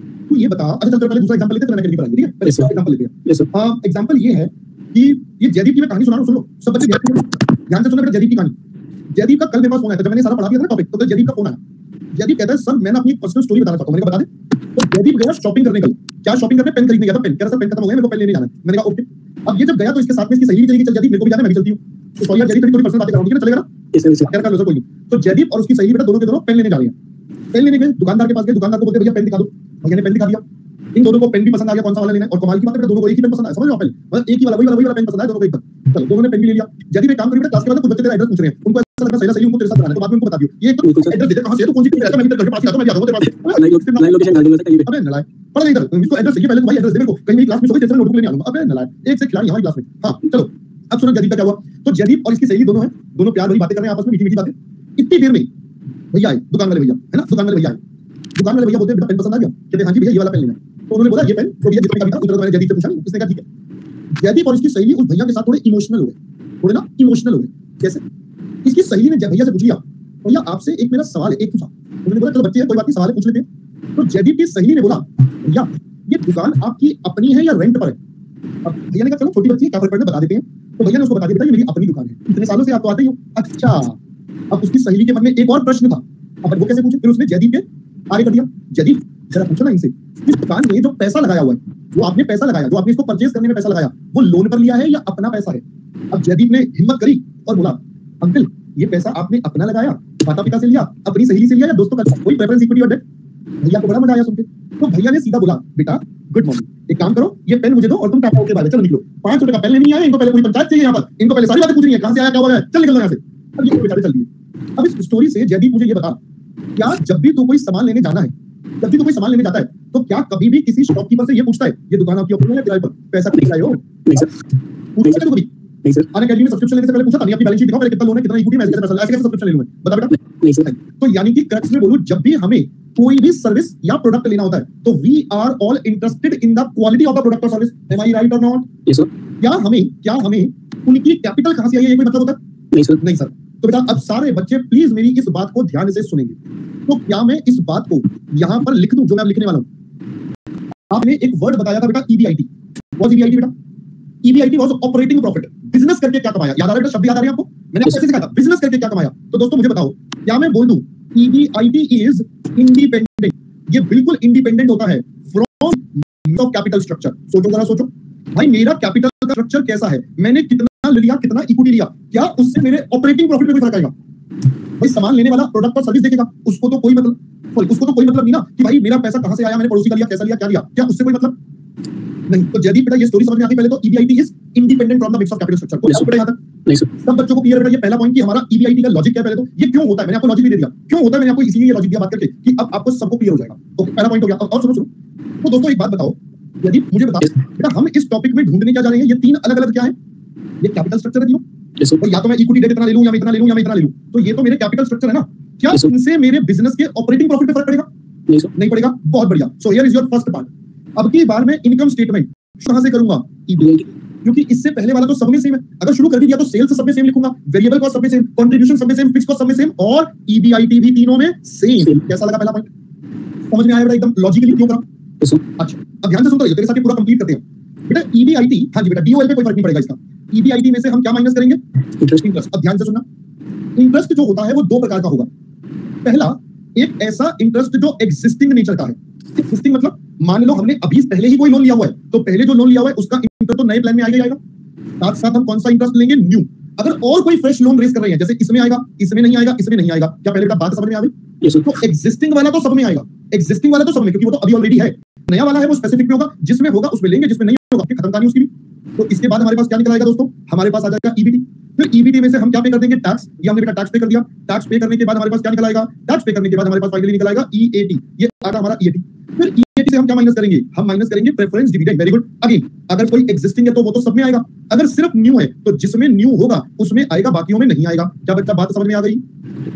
तू ये बता, अच्छा चल पहले दूसरा एग्जांपल लेते हैं, फिर अनअकैडमी पर आएंगे, ठीक है। पहले Yes, sir. एग्जांपल लेते हैं। Yes, sir. एग्जांपल ये है कि ये जयदीप की मैं कहानी सुना रहा हूं, सुन लो सब बच्चे ध्यान से सुनो बेटा। जयदीप की कहानी, जयदीप का कल मेरे पास फोन आया था, जब मैंने सारा पढ़ा दिया था टॉपिक, तो कल जयदीप का फोन आया। जयदीप कहता है सर मैं ना अपनी पर्सनल स्टोरी बताना चाहता हूं। मैंने कहा बता दे। तो जयदीप गया शॉपिंग करने, कल क्या शॉपिंग करने, पेन खरीदने गया था। पेन कह रहा सर पेन खत्म हो गया, मेरे को पेन लेने जाना है। मैंने कहा ओके। अब ये जब गया तो इसके साथ में इसकी सहेली भी चली गई, चल जयदीप मेरे को भी जाना है, मैं भी चलती हूं। तो सॉरी यार जयदीप, थोड़ी पर्सनल बातें कर रहा हूं, ठीक है, चलेगा ना? Yes, sir. क्या कर लो सर, कोई नहीं। तो जयदीप और उसकी सहेली बेटा दोनों के दोनों पेन लेने जा रहे हैं। पेन लेने गए, दुकानदार के पास गए, दुकानदार को बोलते भैया पेन दिखा दो। भैया ने पेन दिखा दिया। इन दोनों को पेन भी पसंद आ गया, कौन सा वाला लेना है। और कमाल की बात है दोनों को एक ही पेन पसंद आया, समझ लो आप, मतलब एक ही वाला वही वाला पेन पसंद आया दोनों को एकदम। चलो दोनों ने पेन भी ले लिया। जयदीप एक काम करिए बेटा, क्लास के बाद कुछ बच्चे तेरा एड्रेस पूछ रहे हैं, उनको ऐसा लगा सही उनको तेरे साथ रहना है, तो बाद में उनको बता दियो ये तो एड्रेस दे दे, कहां से है, तो कौन सी क्लास है, मैं तेरे घर के पास ही आता हूं, मैं भी आता हूं तेरे पास। लाइव लोकेशन डाल दूंगा सर कहीं पे। अबे नलायक, पढ़ ले इधर, इसको एड्रेस चाहिए पहले तो भाई, एड्रेस दे मेरे को, कहीं मेरी क्लास में सो गई, नोटबुक लेने आ लूंगा। अबे नलायक, एक से खिलाड़ी हमारी क्लास में। हां चलो अब सुनो जयदीप का क्या हुआ। तो जयदीप और इसकी सहेली दोनों है, दोनों प्यार भरी बातें कर रहे हैं आपस में, मीठी मीठी बातें। इतनी देर में भैया आए, दुकान वाले भैया है ना, दुकान वाले भैया आए। दुकान वाले भैया बोलते हैं बेटा पेन पसंद आ गया? कहते हैं हाँ जी भैया ये वाला पेन लेना है। तो उन्होंने बोला ये पेन तो भैया जितने का भी था उतना मैंने जयदीप से पूछा नहीं, उसने कहा ठीक है। जयदीप और इसकी सहेली उस भैया के साथ थोड़े इमोशनल हो गए, थोड़े ना इमोशनल हो गए। कैसे? इसकी सहेली ने भैया से पूछ लिया भैया आपसे एक मेरा सवाल है, एक पूछा। उन्होंने बोला चलो बच्चे हैं कोई बात नहीं, सवाल पूछ लेते हैं। तो जयदीप की सहेली ने बोला भैया ये दुकान आपकी अपनी है या रेंट पर है? अब भैया ने कहा चलो छोटी बच्ची है क्या फर्क पड़ता है, बता देते हैं। तो भैया ने उसको बता दिया ये मेरी अपनी दुकान है, इतने सालों से आप तो आते ही हो। अच्छा, अब उसकी सहेली के मन में एक और प्रश्न था, अब वो कैसे पूछे? फिर उसने जयदीप के आगे कर दिया, जयदीप जरा पूछो ना इनसे, इस दुकान में जो पैसा लगाया हुआ है, जो आपने पैसा लगाया, जो आपने इसको परचेज करने में पैसा लगाया, वो लोन पर लिया है या अपना पैसा है? अब जयदीप ने हिम्मत करी और बोला अंकल ये पैसा आपने अपना लगाया, माता पिता से लिया, अपनी सहेली से लिया या दोस्तों का, कोई प्रेफरेंस इक्विटी और डेट? भैया को बड़ा मजा आया सुन के। तो भैया ने सीधा बोला बेटा गुड मॉर्निंग, एक काम करो ये पेन मुझे दो और तुम टाटा के बाद चलो निकलो। 5 रुपए का पेन नहीं आया, इनको पहले पूरी पंचायत चाहिए यहाँ पर, इनको पहले सारी बातें पूछनी है, कहां से आया क्या हुआ है, चल निकलो यहाँ से। अब ये बेचारे चल दिए। अब इस स्टोरी से जयदीप मुझे ये बता, क्या जब भी तू कोई सामान लेने जाना है, जब भी तू कोई सामान लेने जाता है तो क्या कभी भी किसी शॉपकीपर से ये पूछता है ये दुकान आपकी अपनी है या किराए पर, पैसा कितना लाए हो? नहीं सर, पूछता है कभी? नहीं सर, अन अकेडमी में सब्सक्रिप्शन लेने से पहले पूछा था नहीं अपनी बैलेंस शीट दिखाओ पहले कितना लोन है कितना इक्विटी में ऐसे कैसे पैसा, ऐसे कैसे सब्सक्रिप्शन ले लूं मैं, बता बेटा। नहीं सर। तो यानी कि क्रक्स में बोलूं, जब भी हमें कोई भी सर्विस या प्रोडक्ट लेना होता है तो we are all interested in the quality of the product और सर्विस। एम आई राइट और नॉट? Yes sir. क्या हमें उनकी कैपिटल कहां से आई है ये कोई मतलब होता है? नहीं सर। नहीं सर। तो बेटा अब सारे बच्चे प्लीज मेरी इस बात को ध्यान से सुनेंगे। तो क्या मैं इस बात को यहां पर लिख दूं जो मैं अब लिखने वाला हूं? आपने एक वर्ड बताया था बेटा ईबीआईटी। व्हाट इज ईबीआईटी बेटा? EBIT was operating profit. Business करके क्या कमाया? याद आ रहा है बेटा? शब्द याद आ रहे हैं आपको? मैंने आपको कैसे सिखाया था बिजनेस करके क्या कमाया? तो दोस्तों मुझे बताओ क्या मैं बोल दूं ईबीआईटी इज इंडिपेंडेंट? ये बिल्कुल इंडिपेंडेंट होता है फ्रॉम ऑफ कैपिटल स्ट्रक्चर। सोचो जरा सोचो भाई मेरा कैपिटल का स्ट्रक्चर कैसा है, मैंने कितना लिया, कितना इक्विटी लिया, क्या उससे मेरे ऑपरेटिंग प्रॉफिट में कोई फर्क आएगा? भाई सामान लेने वाला प्रोडक्ट और सर्विस देखेगा, उसको तो कोई मतलब नहीं ना कि भाई मेरा पैसा कहां से आया, मैंने पड़ोसी का लिया, कैसा लिया, क्या लिया, क्या उससे कोई मतलब नहीं। तो जयदीप बेटा ये स्टोरी समझ में आती है पहले तो EBIT is independent from the mix of capital structure. कोई डाउट यहां तक? नहीं सर। सब बच्चों को क्लियर बेटा ये पहला पॉइंट कि हमारा ईबीआईटी का लॉजिक क्या है? पहले तो ये क्यों होता है मैंने आपको लॉजिक भी दे दिया, क्यों होता है मैंने आपको इसीलिए ये लॉजिक दिया बात करके कि अब आपको सबको क्लियर हो जाएगा। ओके पहला पॉइंट हो गया। और सुनो तो दोस्तों एक बात बताओ, यदि मुझे बताओ बेटा हम इस टॉपिक में ढूंढने क्या जा रहे हैं, ये तीन अलग अलग क्या है? ये कैपिटल स्ट्रक्चर है तीनों। तो या तो मैं इक्विटी डेट इतना ले लूं या मैं इतना ले लूं या मैं इतना ले लूं, तो ये तो मेरे कैपिटल स्ट्रक्चर है ना। क्या इनसे मेरे बिजनेस के ऑपरेटिंग प्रॉफिट पे फर्क पड़ेगा? नहीं सर। नहीं पड़ेगा। बहुत बढ़िया। So here is your first part. अब की बार मैं इनकम स्टेटमेंट कहां से करूंगा? ईबीआईटी, क्योंकि इससे पहले वाला तो सब में सेम है। अगर शुरू कर भी दिया तो सेल्स सब में सेम लिखूंगा, वेरिएबल कॉस्ट सब में सेम, कंट्रीब्यूशन सब में सेम, फिक्स्ड कॉस्ट सब में सेम और ईबीआईटी भी तीनों में सेम। कैसा लगा पहला पॉइंट? समझ में आया बेटा एकदम लॉजिकली क्यों करा? अच्छा अब ध्यान से सुनते रहिए, तेरे साथ पूरा कंप्लीट करते हैं बेटा। ईबीआईटी, हाँ जी बेटा डीओएल पे कोई फर्क नहीं पड़ेगा इसका। ईबीआईटी में से हम क्या माइनस करेंगे? इंटरेस्ट। अब ध्यान से सुनना, इंटरेस्ट जो होता है वो दो प्रकार का होगा। पहला एक ऐसा इंटरेस्ट जो एग्जिस्टिंग नेचर का है। एग्जिस्टिंग मतलब मान लो हमने अभी पहले ही कोई लोन लिया हुआ है, तो पहले जो लोन लिया हुआ है उसका इंटरेस्ट तो नए प्लान में आएगा ही आएगा। साथ साथ हम कौन सा इंटरेस्ट लेंगे? न्यू। अगर और कोई फ्रेश लोन रेस कर रहे हैं जैसे इसमें आएगा, इसमें नहीं आएगा, इसमें नहीं आएगा, क्या पहले बेटा बात समझ में आ गई? तो एग्जिस्टिंग वाला तो सब में आएगा, एग्जिस्टिंग वाला तो सब में, क्योंकि वो तो अभी ऑलरेडी है। नया वाला है वो स्पेसिफिक में होगा, जिसमें होगा उसमें लेंगे, जिसमें नहीं होगा खत्म कहानी उसकी भी। तो इसके बाद हमारे पास क्या निकल आएगा दोस्तों? हमारे पास आ जाएगा ईबीटी। फिर ईबीटी में से हम क्या पे कर देंगे? टैक्स। ये हमने बेटा टैक्स पे कर दिया। टैक्स पे करने के बाद हमारे पास क्या निकल आएगा? टैक्स पे करने के बाद हमारे पास फाइनली निकल आएगा ईएटी। ये आएगा हमारा ईएटी। फिर ईएटी से हम क्या माइनस करेंगे? हम माइनस करेंगे preference dividend. Very good. Again अगर कोई एग्जिस्टिंग है तो वो तो सब में आएगा, अगर सिर्फ न्यू है तो जिसमें न्यू होगा उसमें आएगा, बाकियों में नहीं आएगा। क्या बच्चा बात समझ में आ गई?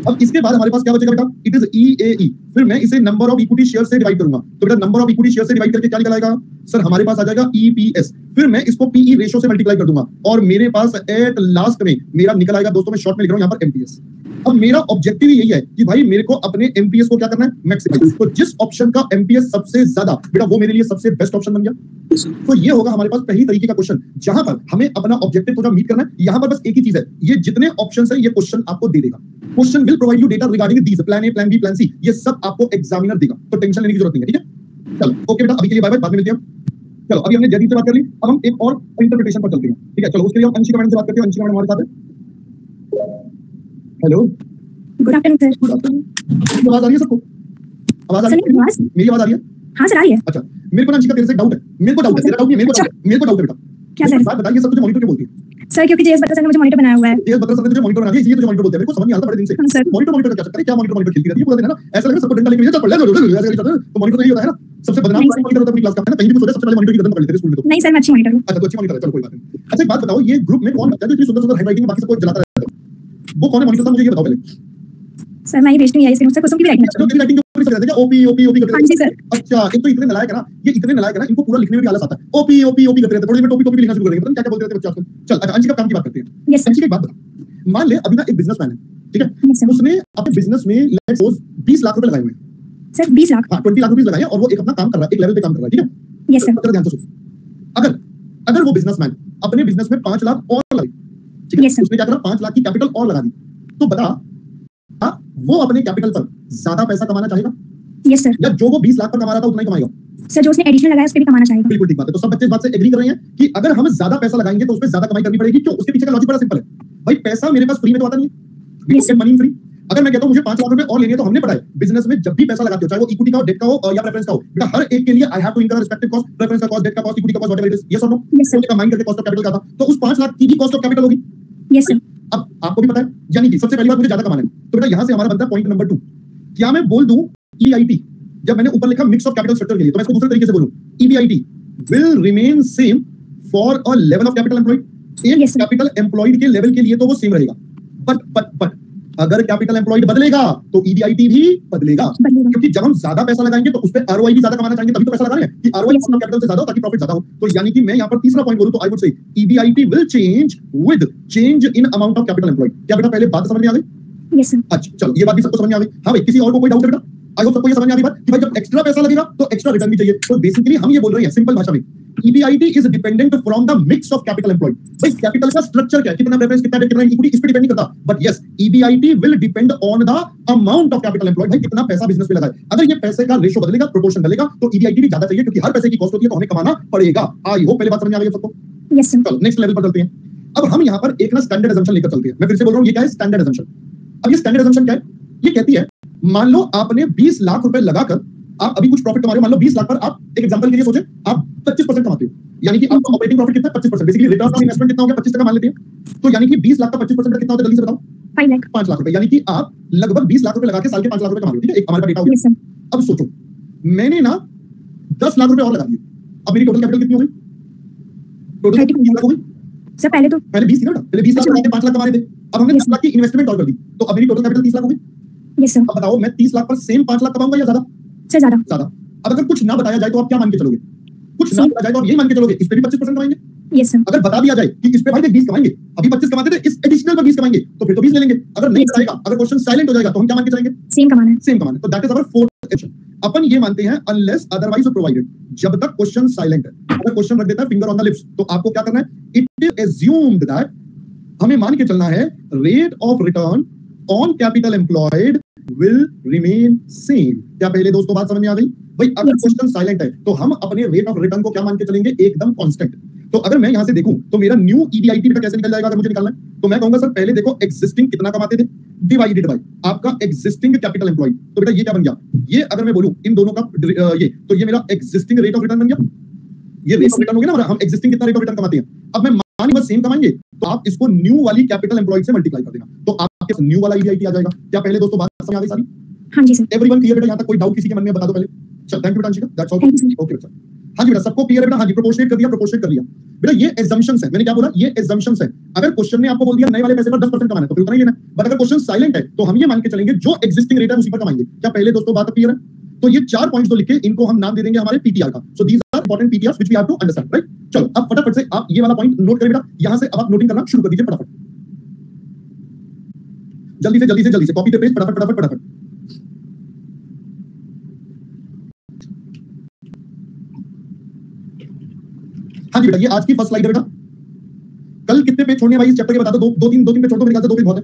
अब इसके बाद हमारे पास क्या बचेगा बेटा? It is EAE. फिर मैं इसे नंबर ऑफ इक्विटी शेयर से डिवाइड करूंगा, तो बेटा नंबर ऑफ इक्विटी शेयर से डिवाइड करके क्या निकल आएगा? सर हमारे पास आ जाएगा ईपीएस। फिर मैं इसको पीई रेशो से मल्टीप्लाई कर दूंगा और मेरे पास एट लास्ट में मेरा निकल आएगा दोस्तों, मैं शॉर्ट में लिख रहा हूं यहां पर एमपीएस। अब मेरा ऑब्जेक्टिव यही है कि भाई मेरे को अपने एमपीएस को क्या करना है? मैक्सिमाइज। तो जिस ऑप्शन का एमपीएस सबसे ज्यादा बेटा वो मेरे लिए सबसे बेस्ट ऑप्शन बन गया। तो ये होगा हमारे पास पहली तरीके का क्वेश्चन जहां पर हमें अपना ऑब्जेक्टिव थोड़ा मीट करना है। यहां पर बस एक ही चीज है, ये जितने ऑप्शंस है ये क्वेश्चन आपको दे देगा। Question will provide you data regarding these, plan A, plan B, plan C, ये सब आपको एग्जामिनर देगा, तो टेंशन लेने की जरूरत नहीं है। ठीक है चलो ओके बेटा, अभी के लिए बाय बाय, बाद में मिलते हैं। चलो अभी हमने जयदीप से बात कर ली, अब हम एक और इंटरप्रिटेशन पर चलते हैं। ठीक है चलो उसके लिए हम अंशिका मैडम से बात करते हैं। अंशिका मैडम हमारे साथ है। Hello good afternoon sir. Good afternoon. आवाज आ रही है सबको? आवाज आ रही है? मेरी आवाज आ रही है? हाँ सर आ रही है। अच्छा मेरे को ना अंशिका तेरे से डाउट है, मेरे को डाउट है, तेरा डाउट नहीं है, मेरे को डाउट है बेटा। क्या सर? बात बताइए, सब तुझे मॉनिटर क्यों बोलती है? सर क्योंकि जेएस बत्ता सर ने मुझे मॉनिटर बनाया हुआ है। जेएस बत्ता सर ने तुझे मॉनिटर बना दिया इसलिए तुझे मॉनिटर बोलते हैं। मेरे को समझ नहीं आता बड़े दिन से। सर मॉनिटर का क्या चक्कर है? क्या मॉनिटर खेलती रहती है पूरा दिन है ना? ऐसा लग रहा है सबको डंडा लेके चल पड़ ले, तो मॉनिटर नहीं होता है ना? सबसे बदनाम मॉनिटर होता है अपनी क्लास का, है ना? कहीं भी कुछ होता है सबसे पहले मॉनिटर की कदम पकड़ लेते हैं स्कूल में। तो नहीं सर मैं अच्छी मॉनिटर हूँ। अच्छा तो अच्छी मॉनिटर है, चलो कोई बात नहीं। अच्छा एक बात बताओ, ये ग्रुप में कौन बच्चा जो इतनी सुंदर सुंदर हैंडराइटिंग बाकी सब कोई जलाता रहता है? वो कौन है मॉनिटर साहब, मुझे ये बताओ पहले। सर मैं ये भेजती हूँ ये इसके सर कुछ की भी राइटिंग जो तेरी राइटिंग के ऊपर ही रहता है क्या, ओपी ओपी ओपी करते हाँ जी सर। अच्छा, एक तो इतने नालायक है ना, ये इतने नालायक है ना, इनको पूरा लिखने में भी आलस आता है, ओपी ओपी ओपी करते रहते हैं, थोड़ी देर में टोपी टोपी भी लिखना शुरू कर देंगे, पता नहीं क्या क्या बोलते रहते हैं बच्चे आजकल। चल अच्छा, अंशी का काम की बात करते हैं। Yes sir. अंशी की एक बात बता, मान ले अभी ना एक बिजनेसमैन है, ठीक है, यस सर। उसने अपने बिजनेस में लेट्स सपोज 20 लाख रुपए लगाए हुए हैं। सर 20 लाख। हाँ 20 लाख रुपए लगाए हैं और वो एक अपना काम कर रहा है, एक लेवल पे काम कर रहा है, ठीक है। Yes sir. तो ध्यान से सुन, अगर अगर वो बिजनेसमैन अपने बिजनेस में 5 लाख और लगाए, ठीक है, Yes, sir. उसने क्या करा, 5 लाख की कैपिटल और लगा दी, तो बता हाँ, वो अपने कैपिटल पर ज्यादा पैसा कमाना चाहेगा यस सर। या जो वो 20 लाख पर कमा रहा था उतना ही कमाएगा? सर जो उसने एडिशनल लगाया उस पे भी कमाना चाहेगा। बिल्कुल ठीक बात है। तो सब बच्चे इस बात से एग्री कर रहे हैं कि अगर हम ज्यादा पैसा लगाएंगे तो उसमें ज्यादा कमाई करनी पड़ेगी। क्यों? उसके पीछे का लॉजिक बड़ा सिंपल है भाई, पैसा मेरे पास फ्री में तो आता नहीं है, Yes, sir. Money free. अगर मैं कहता हूं मुझे 5 लाख रुपए और लेने, तो हमने पढ़ा है बिजनेस में जब भी पैसा लगाते हो, चाहे वो इक्विटी का हो, डेट का हो या प्रेफरेंस का हो, बेटा हर एक के लिए I have to incur respective cost, preference का कॉस्ट, डेट का कॉस्ट, इक्विटी का cost, whatever it is, yes और नो? Yes, sir. तो कंबाइन करके कॉस्ट ऑफ कैपिटल का था, तो उस 5 लाख की भी कॉस्ट ऑफ कैपिटल होगी। Yes sir. अब आपको भी पता है, यानी कि सबसे पहली बात मुझे ज्यादा कमाना है, तो बेटा यहां से हमारा बनता है पॉइंट नंबर 2। क्या मैं बोल दूं EIT, जब मैंने ऊपर लिखा मिक्स ऑफ कैपिटल स्ट्रक्चर के लिए, तो मैं इसको दूसरे तरीके से बोलूं, EBIT will remain same for a level of capital employed. एक Yes, sir. कैपिटल एम्प्लॉयड के लेवल के लिए तो वो सेम रहेगा, बट अगर कैपिटल एम्प्लॉयड बदलेगा तो EBIT भी बदलेगा, क्योंकि जब हम ज्यादा पैसा लगाएंगे तो उस पे ROI भी ज्यादा कमाना चाहेंगे, तभी तो पैसा लगा रहे हैं कि ROI Yes, sir. कैपिटल से ज्यादा हो ताकि प्रॉफिट ज्यादा हो। तो यानी कि मैं यहां पर तीसरा पॉइंट बोलूं तो I would say EBIT will change with change in amount of capital employed. क्या बेटा पहले बात समझ में आ गई? Yes sir. अच्छा चलो, ये बात भी सबको समझ में आ गई। हाँ भाई, किसी और को कोई डाउट है बेटा? आई होप सबको ये समझ में आ गई बात कि भाई जब एक्स्ट्रा पैसा लगेगा तो एक्स्ट्रा रिटर्न भी चाहिए। तो बेसिकली हम ये बोल रहे हैं सिंपल भाषा में, EBIT is dependent from the mix of capital employed. भाई कैपिटल का स्ट्रक्चर क्या है, कितना प्रेफरेंस, कितना डेट, कितना इक्विटी, इस पे डिपेंड नहीं करता, but yes EBIT will depend on the amount of capital employed. भाई कितना पैसा बिजनेस में लगाए, अगर ये पैसे का रेशो बदलेगा, प्रोपोर्शन बदलेगा, तो EBIT भी ज्यादा चाहिए, क्योंकि हर पैसे की कॉस्ट होती है तो हमें कमाना पड़ेगा। आई होप पहले बात समझ में आ गई सबको। Yes sir. चलो नेक्स्ट लेवल पर चलते हैं। अब हम यहाँ पर एक ना स्टैंडर्ड असम्पशन लेकर चलते हैं। मैं फिर से बोल रहा हूँ, ये क्या है? Standard assumption. अब ये स्टैंडर्ड असम्पशन क्या है? ये कहती है, मान लो आपने 20 लाख रुपए लगाकर आप अभी कुछ प्रॉफिट कमा रहे हो। मान लो 20 लाख पर आप, एक एग्जांपल के लिए सोचे, आप 25% कमाते हो, यानी कि आपका ऑपरेटिंग प्रॉफिट कितना है? 25%। बेसिकली रिटर्न ऑन इन्वेस्टमेंट कितना हो गया? 25% मान लेते हैं। तो यानी कि 20 लाख का 25% कितना होता है? जल्दी से बताओ। 5 लाख। 5 लाख रुपए, यानी कि आप लगभग 20 लाख रुपए लगा के साल के 5 लाख रुपए कमा रहे हो, ठीक है? एक हमारे पास डेटा हो गया। Yes sir. अब सोचो, मैंने ना 10 लाख रुपए और लगा दिए, अब मेरी टोटल कैपिटल कितनी हो गई? टोटल 30 लाख हो गई। सर पहले तो पहले 20 थी ना बेटा, पहले 20 लाख लगा के 5 लाख कमा रहे थे, अब हमने 10 लाख की इन्वेस्टमेंट और कर दी, तो अब मेरी टोटल कैपिटल 30 लाख हो गई। Yes sir. अब बताओ, मैं 30 लाख पर सेम 5 लाख कमाऊंगा या ज्यादा? सर ज्यादा। ज्यादा। अब अगर कुछ ना बताया जाए तो आप क्या मान के चलोगे? कुछ ना बताया जाए तो आप यही मान के चलोगे इस पे भी 25% कमाएंगे। Yes sir. अगर बता दिया जाए कि इस पे भाई 20 कमाएंगे, अभी 25 कमाते थे, इस एडिशनल पर 20 कमाएंगे, तो फिर तो 20 ले लेंगे। अगर नहीं बताएगा, अगर क्वेश्चन साइलेंट हो जाएगा, तो हम क्या मान के चलेंगे? सेम कमाना है। सेम कमाना है। तो that is our fourth action. अपन ये मानते हैं अनलेस अदरवाइज प्रोवाइडेड, जब तक क्वेश्चन साइलेंट है, अगर क्वेश्चन रख देता है फिंगर ऑन द लिप्स, तो आपको क्या करना है? इट इज एज्यूम्ड दैट, हमें मान के चलना है rate of return on capital employed will remain same. क्या पहले दोस्तों बात समझ में आ गई? भाई अगर क्वेश्चन साइलेंट है तो हम अपने रेट ऑफ रिटर्न को क्या मान के चलेंगे? एकदम कांस्टेंट। तो अगर मैं यहां से देखूं तो मेरा न्यू EBIT बेटा कैसे निकल जाएगा? अगर मुझे निकालना है तो मैं कहूंगा सर पहले देखो एग्जिस्टिंग कितना कमाते थे डिवाइडेड बाय आपका एग्जिस्टिंग कैपिटल एम्प्लॉयड। तो बेटा ये क्या बन गया? ये अगर मैं बोलूं इन दोनों का ये, तो ये मेरा एग्जिस्टिंग रेट ऑफ रिटर्न बन गया। ये रेट ऑफ रिटर्न हो गया ना, हम एग्जिस्टिंग कितना रेट ऑफ रिटर्न कमाते हैं। अब मैं मान बस सेम कमाएंगे, तो आप इसको न्यू वाली कैपिटल एम्प्लॉयड से मल्टीप्लाई कर देना, तो आपके न्यू वाला EBIT आ जाएगा। क्या पहले दोस्तों बात समझ आ गई सारी? हाँ जी सर। एवरीवन क्लियर बेटा? यहां तक कोई डाउट किसी के मन में बता दो पहले। चल थैंक यू बेटा अंशिका, दैट्स ऑल। ओके बेटा, हाँ जी बेटा सबको क्लियर है बेटा? हाँ जी, प्रोपोर्शनेट कर दिया, प्रोपोर्शनेट कर लिया बेटा। ये एजम्पशंस है, मैंने क्या बोला? ये एजम्पशंस है। अगर क्वेश्चन ने आपको बोल दिया नए वाले पैसे पर 10% कमाना है, तो फिर उतना ही लेना। बट अगर क्वेश्चन साइलेंट है तो हम ये मान के चलेंगे जो एग्जिस्टिंग रेट है उसी पर कमाएंगे। क्या पहले दोस्तों बात क्लियर है? तो ये 4 पॉइंट्स जो लिखे, इनको हम नाम दे देंगे हमारे PTR का। So these are important PTRs which we have to understand, right? चलो अब फटाफट से आप ये वाला पॉइंट नोट करें बेटा, यहां से अब आप नोटिंग करना शुरू कर दीजिए फटाफट, जल्दी से जल्दी से जल्दी से कॉपी पे पेस्ट, फटाफट फटाफट फटाफट। हाँ जी बेटा, ये आज की फर्स्ट स्लाइड है बेटा। कल कितने पेज छोड़ने भाई इस चैप्टर के बता दो? दो तीन पेज छोड़ दो, मेरे ख्याल से 2 पेज बहुत है।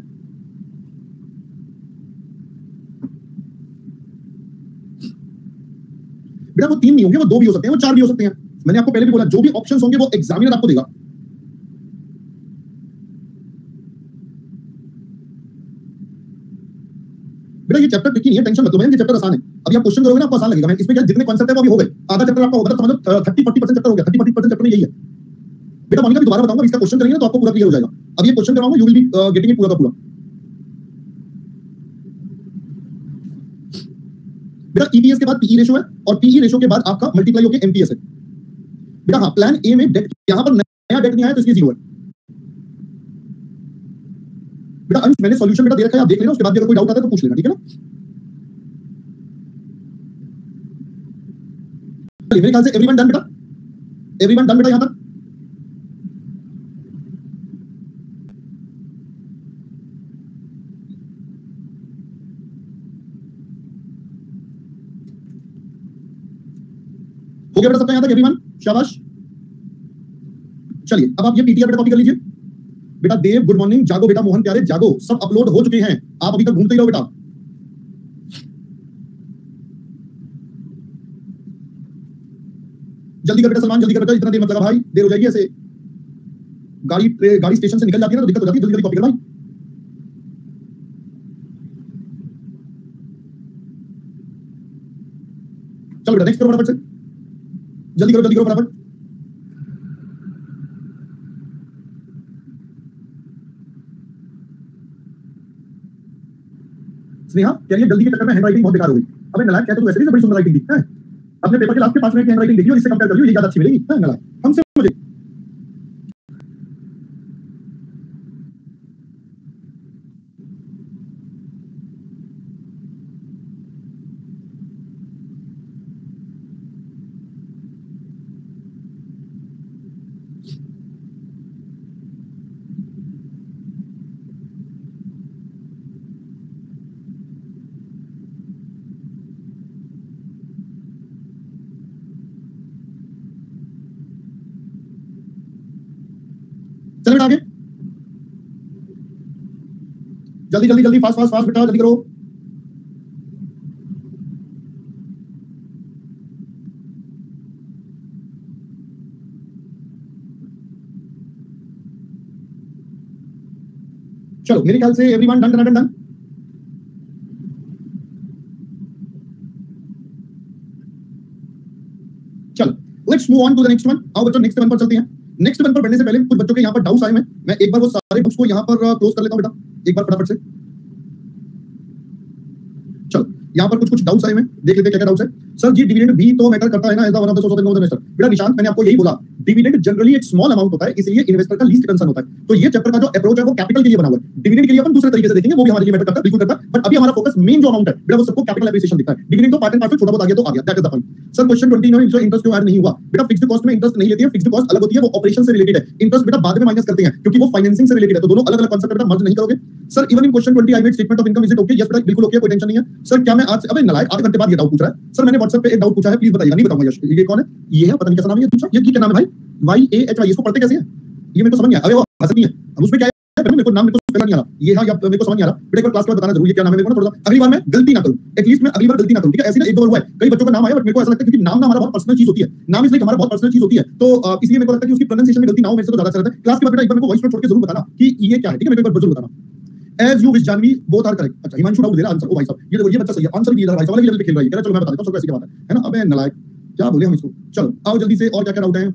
बेटा वो 3 नहीं होंगे, वो 2 भी हो सकते हैं, वो 4 भी हो सकते हैं। मैंने आपको पहले भी बोला, जो भी ऑप्शंस होंगे वो एग्जामिनर आपको देगा। बेटा ये चैप्टर ट्रिकी नहीं है, टेंशन मत लो, ये चैप्टर आसान है। अभी आप क्वेश्चन करोगे ना आपको आसान लगेगा। मैं इसमें क्या जितने कॉन्सेप्ट है वो अभी हो गए, आधा चैप्टर आपका होगा, समझो 30-40% चैप्टर हो गया। 30-40% चैप्टर में यही है बेटा। मोनिका भी दोबारा बताऊंगा, इसका क्वेश्चन करेंगे ना तो आपको पूरा क्लियर हो जाएगा। अब ये क्वेश्चन करवाऊंगा, you will be getting it पूरा का पूरा। बेटा EPS के बाद PE रेशो है, और PE रेशो के बाद आपका मल्टीप्लाई होकर MPS है बेटा। हाँ, प्लान A में डेट, यहां पर नया डेट नहीं आया तो इसलिए 0 है। बेटा अंश मैंने सॉल्यूशन बेटा दे रखा है, आप देख लेना, उसके बाद भी अगर कोई डाउट आता है तो पूछ लेना, ठीक है ना। मेरे ख्याल से एवरीवन डन बेटा, एवरीवन डन बेटा यहां तक। हो गया बेटा सबका यहां तक एवरीवन, शाबाश। चलिए अब आप ये पीटीआर बेटा कॉपी कर लीजिए। बेटा देव गुड मॉर्निंग, जागो बेटा, मोहन प्यारे जागो, सब अपलोड हो चुके हैं, आप अभी तक घूमते ही रहो बेटा। जल्दी कर बेटा सलमान, जल्दी कर बेटा, इतना देर मत लगा भाई, देर हो जाएगी ऐसे। गाड़ी स्टेशन से निकल जाती है ना तो दिक्कत हो जाती है, जल्दी जल्दी कॉपी कर भाई। चलो बेटा नेक्स्ट करो फटाफट से, जल्दी करो फटाफट। स्नेहा कह रही है जल्दी के चक्कर में हैंडराइटिंग बहुत बेकार हो गई। अबे नलायक, क्या तू वैसे भी बड़ी सुंदर राइटिंग दी है, अपने पेपर के लास्ट के 5 मिनट की हैंडराइटिंग देखियो, इससे कंपेयर करियो, ये ज्यादा अच्छी मिलेगी। नलायक हमसे मुझे चलो आगे, जल्दी फास्ट बेटा, जल्दी करो। चलो मेरे ख्याल से एवरीवन डन। चलो let's move on to the next one. आओ बच्चों नेक्स्ट वन पर चलते हैं। नेक्स्ट वन पर बढ़ने से पहले कुछ बच्चों के यहाँ पर डाउट्स आए हैं, मैं एक बार वो सारे बुक्स को यहाँ पर क्लोज कर लेता हूँ बेटा, एक बार फटाफट से। चलो यहाँ पर कुछ डाउट्स आए हैं, देख लेते हैं क्या डाउट्स है। सर जी डिविडेंड भी तो मैटर करता है ना as one of the source of income investor. बेटा निशांत मैंने आपको यही बोला, डिविडेंड जनरली एक स्मॉल अमाउंट होता है, इसलिए इन्वेस्टर का लीस्ट कंसर्न होता है। तो ये चैप्टर का जो अप्रोच है वो कैपिटल के लिए बना हुआ है, डिविडेंड के लिए अपन दूसरे तरीके से देखेंगे, वो भी हमारे लिए मैटर करता है, बिल्कुल करता है। बट अभी हमारा फोकस मेन जो अमाउंट है बेटा वो सबको कैपिटल एप्रिसिएशन दिखता है, डिविडेंड तो पार्ट एंड पार्सल छोटा बहुत आ गया तो आ गया, that is the point. Sir question 29 में इंटरेस्ट क्यों ऐड नहीं हुआ? बेटा फिक्स्ड कॉस्ट में इंटरेस्ट नहीं लेती है, फिक्स्ड कॉस्ट अलग होती है, वो ऑपरेशन से रिलेटेड है, इंटरेस्ट बेटा बाद में माइनस करते हैं क्योंकि वो फाइनेंसिंग से रिलेटेड है, तो दोनों अलग अलग कांसेप्ट बेटा मर्ज नहीं करोगे। Sir even in question 20 I made statement of income, is it okay? Yes बेटा बिल्कुल ओके, कोई टेंशन नहीं है। सर क्या मैं आज अबे नलायक आधे घंटे बाद ये डाउट पूछ रहा है। सर मैंने व्हाट्सएप पे एक डाउट पूछा है, प्लीज बताइएगा। नहीं बताऊंगा यश, ये कौन है? ये है पता नहीं कैसा नाम है ये दूसरा, ये क्या नाम है भाई? YAHY, इसको पढ़ते कैसे हैं? ये मेरे को समझ नहीं आया। अबे वो हंसती है, अब उसमें क्या है मेरे को नाम पहला नहीं आ रहा, ये हाँ या मेरे को समझ नहीं आ रहा बेटा, एक बार क्लास के बाद बताना जरूर ये क्या नाम है मेरे को ना, थोड़ा सा अगली बार मैं गलती ना करूं, एटलीस्ट मैं अगली बार गलती ना करूं, ठीक है? ऐसे ना एक दो बार हुआ है, कई बच्चों का नाम आया बट मेरे को ऐसा लगता है क्योंकि नाम ना हमारा बहुत पर्सनल चीज होती है, नाम इसलिए हमारा बहुत पर्सनल चीज होती है, तो इसलिए मेरे को लगता है कि उसकी प्रोनाउंसिएशन में गलती ना हो, मेरे से तो ज्यादा अच्छा रहता है। क्लास के बाद बेटा एक बार मेरे को वॉइस नोट छोड़ के जरूर बताना कि ये क्या है, ठीक है? मेरे को एक बार जरूर बताना। As you wish Janvi both are correct. अच्छा हिमांशु डाउट दे रहा आंसर, ओ भाई साहब ये बच्चा सही है, आंसर भी दे रहा भाई साहब, वाले लेवल पे खेल रहा है, कह रहा चलो मैं बता देता हूं, सब ऐसी बात है ना। अबे नलायक क्या बोले हम इसको। चलो आओ जल्दी से, और क्या क्या डाउट है?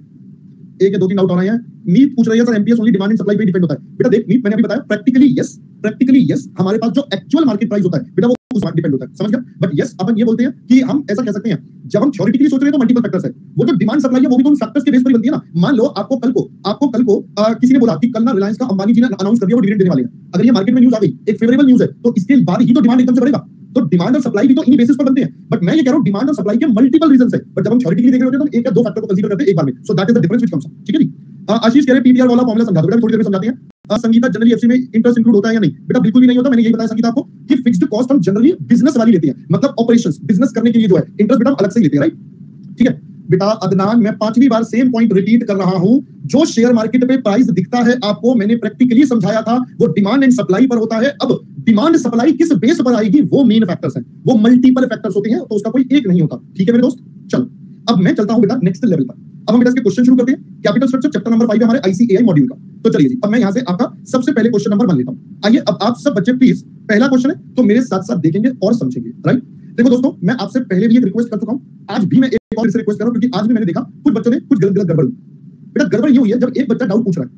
एक या दो तीन डाउट आ रहे हैं। मीत पूछ रही है sir MPS only demand and supply पे डिपेंड होता है। बेटा देख मीत मैंने अभी बताया प्रैक्टिकली यस, हमारे पास जो एक्चुअल मार्केट प्राइस होता है बेटा वो उस पर डिपेंड होता है, समझ गया? बट यस अपन ये बोलते हैं कि हम ऐसा कह सकते हैं, जब हम थ्योरेटिकली सोच रहे हैं तो मल्टीपल फैक्टर्स है, वो जो डिमांड सप्लाई है वो भी तो उन फैक्टर्स के बेस पर ही बनती है ना। मान लो आपको कल को किसी ने बोला कि कल ना रिलायंस का अंबानी जी ने अनाउंस कर दिया वो डिविडेंड देने वाले हैं, अगर ये मार्केट में न्यूज आ गई, एक फेवरेबल न्यूज है, तो इसके बाद ही तो डिमांड एकदम से बढ़ेगा। तो डिमांड और सप्लाई भी तो इन्हीं बेसिस पर बनते हैं, बट मैं ये कह रहा हूं डिमांड और सप्लाई के मल्टीपल रीजंस है, बट जब हम थ्योरेटिकली देख रहे होते हैं तो एक या दो फैक्टर को कंसीडर करते हैं एक बार में, so that is the difference which comes, ठीक है जी? आशीष कह रहे पीटीआर वाला फॉर्मूला समझा दो बेटा, थोड़ी देर में समझाते हैं। संगीता जनरली एफसी में इंटरेस्ट इंक्लूड होता है या नहीं? बेटा बिल्कुल भी नहीं होता, मैंने यही बताया संगीता आपको कि फिक्स्ड कॉस्ट हम जनरली बिजनेस वाली लेते हैं, मतलब ऑपरेशंस बिजनेस करने के लिए जो है इंटरेस्ट बेटा हम अलग से ही लेते हैं, राइट? ठीक है बेटा अदनान, मैं 5वीं बार सेम पॉइंट रिपीट कर रहा हूं, जो शेयर मार्केट पे प्राइस दिखता है आपको, मैंने प्रैक्टिकली समझाया था, वो डिमांड एंड सप्लाई पर होता है। अब डिमांड सप्लाई किस बेस पर आएगी वो मेन फैक्टर्स हैं, वो मल्टीपल फैक्टर्स होते हैं, तो उसका कोई एक नहीं होता, ठीक है मेरे दोस्त? चलो अब मैं चलता हूं बेटा नेक्स्ट लेवल पर। अब हम बेटा इसके क्वेश्चन शुरू करते हैं। कैपिटल स्ट्रक्चर चैप्टर नंबर 5 है हमारे ICAI मॉड्यूल का। तो चलिए जी, अब मैं यहां से आपका सबसे पहले क्वेश्चन नंबर 1 लेता हूं। आइए अब आप सब बच्चे प्लीज, पहला क्वेश्चन है तो मेरे साथ साथ देखेंगे और समझेंगे, राइट? देखो दोस्तों, मैं आपसे पहले भी एक रिक्वेस्ट कर चुका हूं, आज भी मैं एक और रिक्वेस्ट कर रहा हूं, क्योंकि आज भी मैंने देखा कुछ बच्चों ने कुछ गलत गड़बड़। बेटा गड़बड़ ये हुई है, जब एक बच्चा डाउट पूछ रहा है,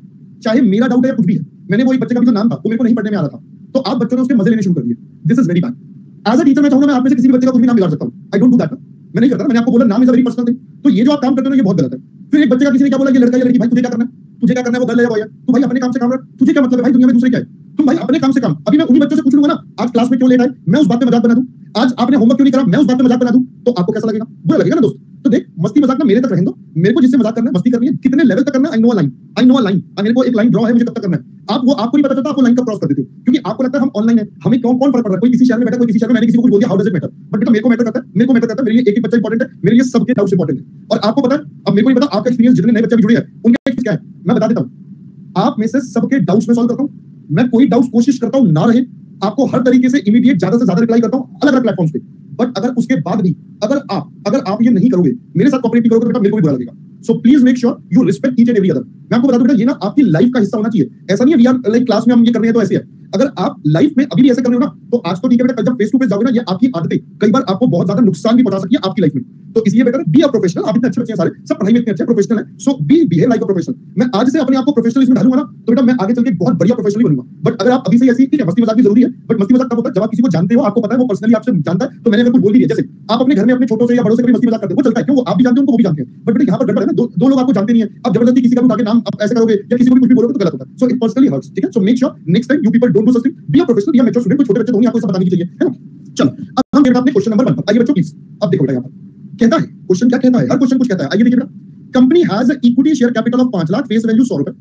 चाहे मेरा डाउट है या कुछ भी है, मैंने वो एक बच्चे का भी जो नाम था वो मेरे को नहीं पढ़ने में आ रहा था, तो आप बच्चों ने उसके मजे लेने शुरू कर दिए। This is very bad. As a teacher मैं चाहूंगा मैं आप में से किसी भी बच्चे का कुछ भी नाम बिगाड़ सकता हूं, आई डोंट डू दैट। मैं नहीं करता, मैंने आपको बोला नाम is a very personal thing, तो ये जो आप काम करते हो ये बहुत गलत है। फिर एक बच्चे का किसी ने क्या बोला, ये लड़का या लड़की, भाई तुझे क्या करना है, तुझे क्या करना है, वो गर्ल है या बॉय है, तू भाई अपने काम से काम कर, तुझे क्या मतलब है भाई दुनिया में दूसरे क्या है? तुम भाई अपने काम से काम। अभी मैं उन्हीं बच्चों से पूछ लूंगा ना, आज क्लास में क्यों लेट आए, मैं उस बात पे मजाक बना दूं। आज आपने होमवर्क क्यों नहीं करा, मैं उस बात पे मजाक बना दूं, तो आपको कैसा लगेगा? बुरा लगेगा ना दोस्त। तो देख, मस्ती मजाक ना मेरे तक रहने दो, मेरे को जिससे मजाक करना है, मस्ती करनी है, कितने लेवल तक करना है, I know a line, I know a line. मेरे को एक लाइन ड्रॉ है, मुझे कब तक करना है, आपको नहीं पता चलता, आपको लाइन कब क्रॉस कर देते हो, क्योंकि आपको लगता है हम ऑनलाइन है, हमें कौन फर्क पड़ रहा है, कोई किसी शहर में बैठा, कोई किसी शहर में, मैंने किसी को कुछ बोल दिया, how does it matter? But बेटा मेरे को मैटर करता है, मेरे को मैटर करता है, मेरे लिए एक बच्चा इंपॉर्टेंट है, मेरे लिए सबके डाउट्स इंपॉर्टेंट है। और आपको पता है, अब मेरे को नहीं पता आपका एक्सपीरियंस, जितने नए बच्चे भी जुड़े हैं उनका एक्सपीरियंस क्या है, मैं बता देता हूं। आप में से सबके डाउट्स में सॉल्व करता हूं मैं, कोई डाउट्स कोशिश करता हूं ना रहे, आपको हर तरीके से इमीडिएट ज्यादा से ज्यादा रिप्लाई करता हूं अलग अलग प्लेटफॉर्म्स पे। बट अगर उसके बाद भी अगर आप ये नहीं करोगे, मेरे साथ कोऑपरेट करोगे, तो बेटा मेरे को भी बुरा लगेगा। So please make sure you respect each and every other. मैं आपको बता दूं बेटा, ये ना आपकी लाइफ का हिस्सा होना चाहिए। ऐसा नहीं है वी आर लाइक क्लास में हम ये कर रहे हैं तो ऐसे है। अगर आप लाइफ में अभी भी ऐसे कर रहे हो ना, तो आज तो ठीक है बेटा, कल जब फेस टू फेस जाओगे ना, ये आपकी आदतें कई बार आपको बहुत ज्यादा नुकसान भी पहुंचा सकती है आपकी लाइफ में। तो इसलिए बेटा बी अ प्रोफेशनल। आप इतने अच्छे बच्चे हैं, सारे सब पढ़ाई में इतने अच्छे प्रोफेशनल हैं, so be behave like a professional. मैं आज से अपने आप को प्रोफेशनल इसमें ढालूंगा ना, तो बेटा मैं आगे चल के बहुत बढ़िया प्रोफेशनल बनूंगा। बट अगर आप अभी से ऐसी, ठीक है मस्ती मजाक भी जरूरी है, बट मस्ती मजाक तब होता है जब आप किसी को जानते हो, आपको पता है वो पर्सनली आपसे जानता है। तो मैंने अगर कुछ बोल भी दिया, जैसे आप अपने घर में अपने छोटों से या बड़ों से कभी मस्ती मजाक करते हो, वो चलता है, क्यों? वो आप भी जानते हो, उनको वो भी जानते हैं। बट बेटा यहाँ पर गड़बड़ है ना, दो लोग आपको जानते नहीं है, अब जबरदस्ती किसी का भी उठा के नाम आप ऐसे करोगे या किसी को भी कुछ भी बोलोगे तो गलत होता है। सो इट पर्सनली हर्ट्स, ठीक है? So make sure next time you people don't do such thing, be a professional, be a mature student. कोई छोटे बच्चे तो नहीं, आपको सब बताने की चाहिए, है ना? चलो अब हम देखते हैं अपने क्वेश्चन नंबर 1 पर। आइए बच्चों प्लीज, अब देखो बेटा यहाँ पर कहता है क्वेश्चन, क्या कहता है, हर क्वेश्चन कुछ कहता है। आइए देखिए बेटा, company has equity share capital of 5 lakh, face value 100 रुपए,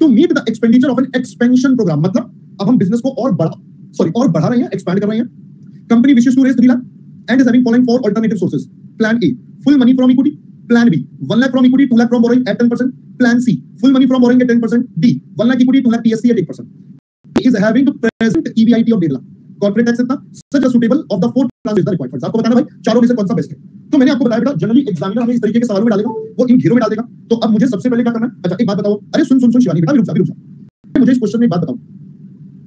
to meet the expenditure of an expansion programme. मतलब अब हम बिजनेस को और बढ़ा रहे हैं, एक्सपैंड कर रहे हैं। Company wishes to raise 3 lakh and is having following 4 alternative sources. Plan A, full money from equity. Plan B, 1 lakh from equity, 2 lakh from borrowing at 10%। Plan C, full money from borrowing at 10%। D, 1 lakh equity, 2 lakh TSC at 8%। Is having present EBIT of 1.5 lakh, corporate tax इतना, such a suitable of the 4 plans is the required funds. आपको बताना भाई चारों में से कौन सा best है। तो मैंने आपको बताया बेटा, जनरली एग्जामिनर हमें इस तरीके के सवालों में डालेगा, वो इन घेरों में डाल देगा। तो अब मुझे सबसे पहले क्या करना है, अच्छा एक बात बताओ, अरे सुन शिवानी बेटा, रुक जा, मुझे इस क्वेश्चन में एक बात बताओ,